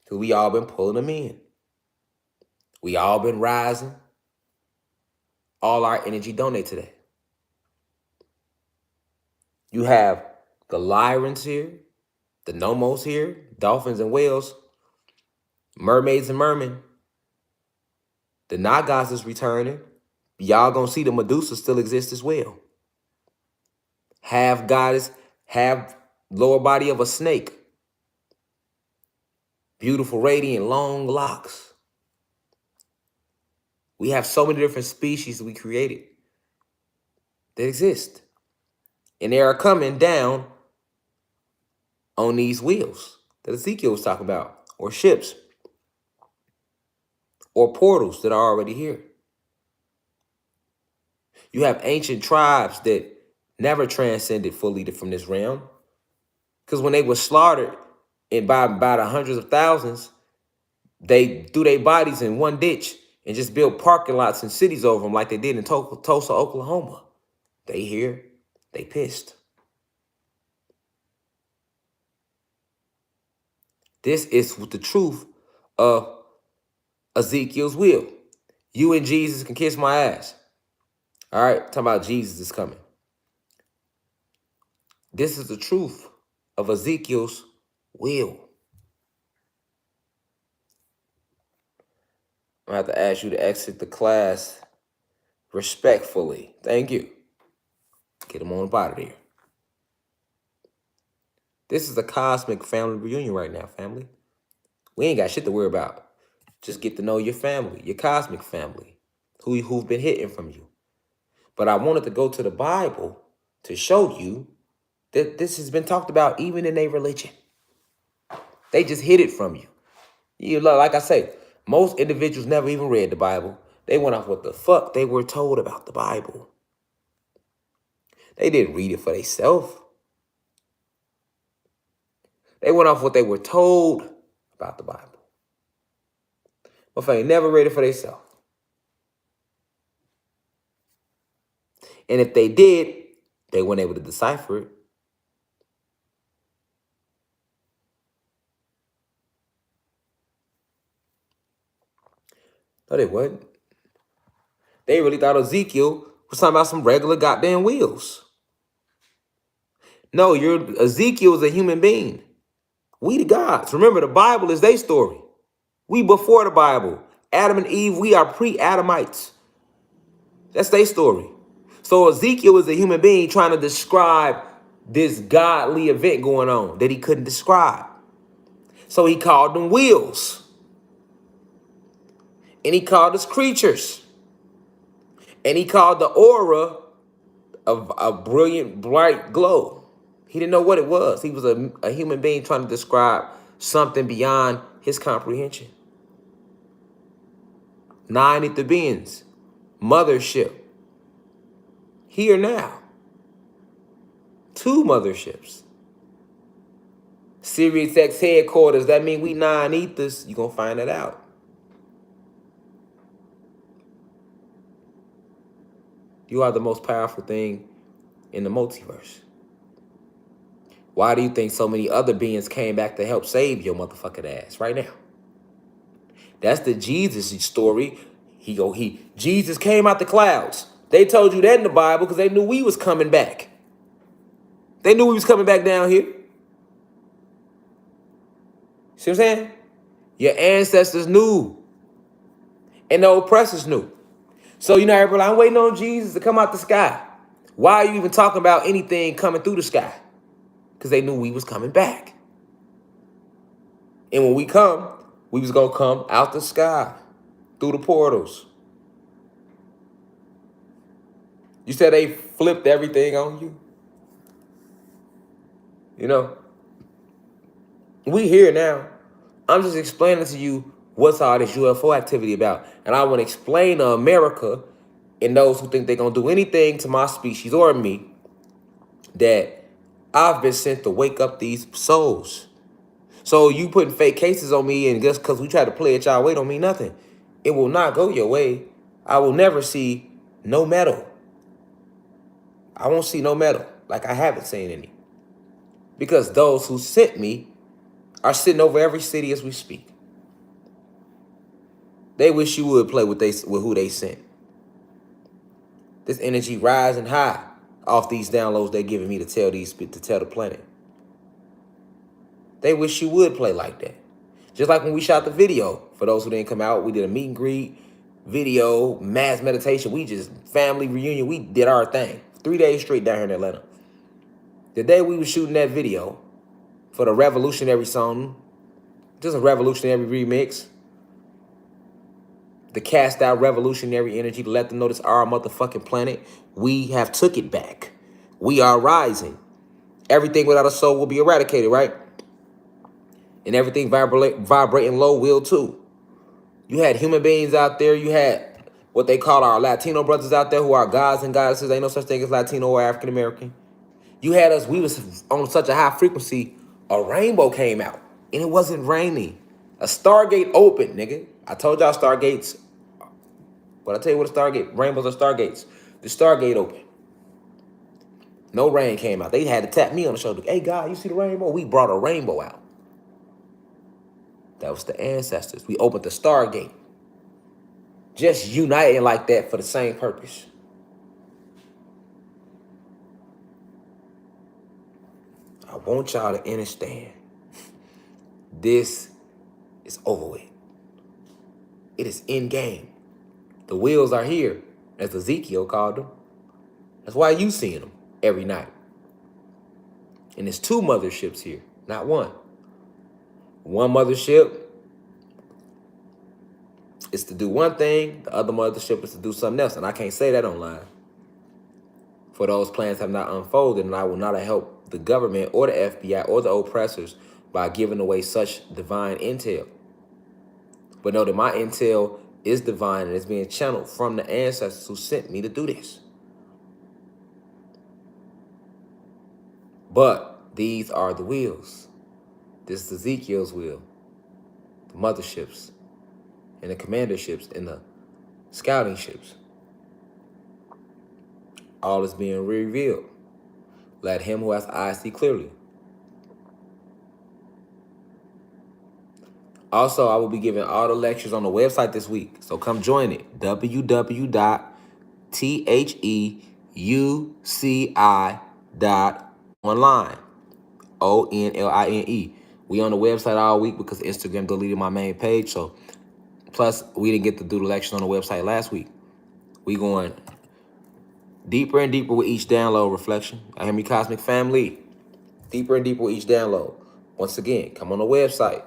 because we all been pulling them in. We all been rising. All our energy donate to that. You have the Lyrans here, the Nomos here, dolphins and whales, mermaids and mermen. The Nagas is returning. Y'all gonna see the Medusa still exist as well. Half goddess, half lower body of a snake. Beautiful, radiant, long locks. We have so many different species that we created that exist. And they are coming down on these wheels that Ezekiel was talking about, or ships, or portals that are already here. You have ancient tribes that never transcended fully from this realm. Because when they were slaughtered by the hundreds of thousands, they threw their bodies in one ditch and just built parking lots and cities over them like they did in Tulsa, Oklahoma. They here, they pissed. This is the truth of Ezekiel's will. You and Jesus can kiss my ass. All right, talking about Jesus is coming. This is the truth of Ezekiel's will. I have to ask you to exit the class respectfully. Thank you. Get them on up out of there. This is a cosmic family reunion right now, family. We ain't got shit to worry about. Just get to know your family, your cosmic family, who've been hidden from you. But I wanted to go to the Bible to show you that this has been talked about even in their religion. They just hid it from you. Like I say, most individuals never even read the Bible. They went off what the fuck they were told about the Bible. They didn't read it for themselves. They went off what they were told about the Bible. But they never read it for themselves. And if they did, they weren't able to decipher it. No, they wasn't. They really thought Ezekiel was talking about some regular goddamn wheels. No, Ezekiel is a human being. We the gods. Remember, the Bible is their story. We before the Bible. Adam and Eve, we are pre-Adamites. That's their story. So Ezekiel is a human being trying to describe this godly event going on that he couldn't describe. So he called them wheels. And he called us creatures. And he called the aura of a brilliant, bright glow. He didn't know what it was. He was a human being trying to describe something beyond his comprehension. 9 ether beings, mothership, here now. 2 motherships. Sirius X headquarters, that mean we 9 ethers. You're going to find it out. You are the most powerful thing in the multiverse. Why do you think so many other beings came back to help save your motherfucking ass right now? That's the Jesus story. Jesus came out the clouds. They told you that in the Bible because they knew we was coming back. They knew we was coming back down here. See what I'm saying? Your ancestors knew. And the oppressors knew. So you know, everybody, I'm waiting on Jesus to come out the sky. Why are you even talking about anything coming through the sky? Because they knew we was coming back. And when we come, we was going to come out the sky through the portals. You said they flipped everything on you? You know, we here now. I'm just explaining to you what's all this UFO activity about. And I want to explain to America and those who think they're going to do anything to my species or me that I've been sent to wake up these souls. So you putting fake cases on me and just because we try to play it y'all way don't mean nothing. It will not go your way. I will never see no metal. I won't see no metal like I haven't seen any. Because those who sent me are sitting over every city as we speak. They wish you would play with who they sent. This energy rising high off these downloads they're giving me to tell the planet. They wish you would play like that. Just like when we shot the video. For those who didn't come out, we did a meet and greet, video, mass meditation. We just family reunion. We did our thing. 3 days straight down here in Atlanta. The day we was shooting that video for the revolutionary song, just a revolutionary remix, to cast out revolutionary energy to let them know this our motherfucking planet, we have took it back. We are rising. Everything without a soul will be eradicated, right? And everything vibrating low will too. You had human beings out there. You had what they call our Latino brothers out there who are gods and goddesses. Ain't no such thing as Latino or African American. You had us, we was on such a high frequency, a rainbow came out. And it wasn't raining. A Stargate opened, nigga. I told y'all Stargates. But I tell you what a Stargate, rainbows are Stargates. The Stargate opened. No rain came out. They had to tap me on the shoulder. Hey, God, you see the rainbow? We brought a rainbow out. That was the ancestors. We opened the Stargate. Just uniting like that for the same purpose. I want y'all to understand. This is over with. It is in game. The wheels are here, as Ezekiel called them. That's why you seeing them every night. And there's 2 motherships here, not one. One mothership is to do one thing. The other mothership is to do something else. And I can't say that online. For those plans have not unfolded, and I will not help the government or the FBI or the oppressors by giving away such divine intel. But know that my intel is divine and it's being channeled from the ancestors who sent me to do this. But these are the wheels. This is Ezekiel's wheel. The motherships and the commanderships and the scouting ships. All is being revealed. Let him who has eyes see clearly. Also, I will be giving all the lectures on the website this week. So come join it. www.theuci.online. ONLINE. We on the website all week because Instagram deleted my main page. So plus we didn't get to do the lecture on the website last week. We going deeper and deeper with each download, Reflection. I hear me, Cosmic Family. Deeper and deeper with each download. Once again, come on the website.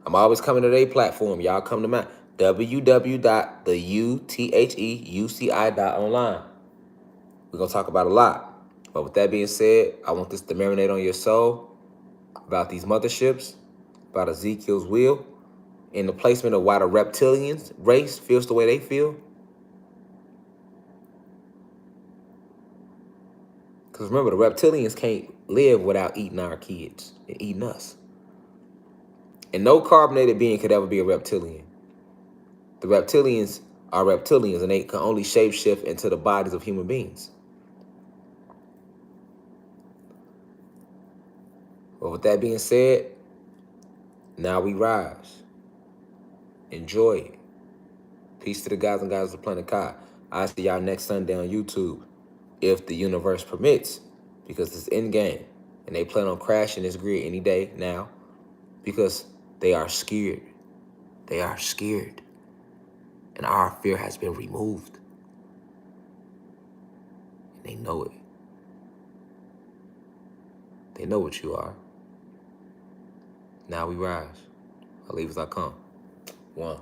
I'm always coming to their platform. Y'all come to mine. www.theutheuci.online. We're going to talk about a lot. But with that being said, I want this to marinate on your soul about these motherships, about Ezekiel's will, and the placement of why the reptilians race feels the way they feel. Because remember, the reptilians can't live without eating our kids and eating us. And no carbonated being could ever be a reptilian. The reptilians are reptilians, and they can only shapeshift into the bodies of human beings. Well, with that being said, now we rise. Enjoy it. Peace to the guys and guys of the planet Kai. I'll see y'all next Sunday on YouTube, if the universe permits, because it's in game, and they plan on crashing this grid any day now, because they are scared. They are scared. And our fear has been removed. And they know it. They know what you are. Now we rise. I leave as I come. One.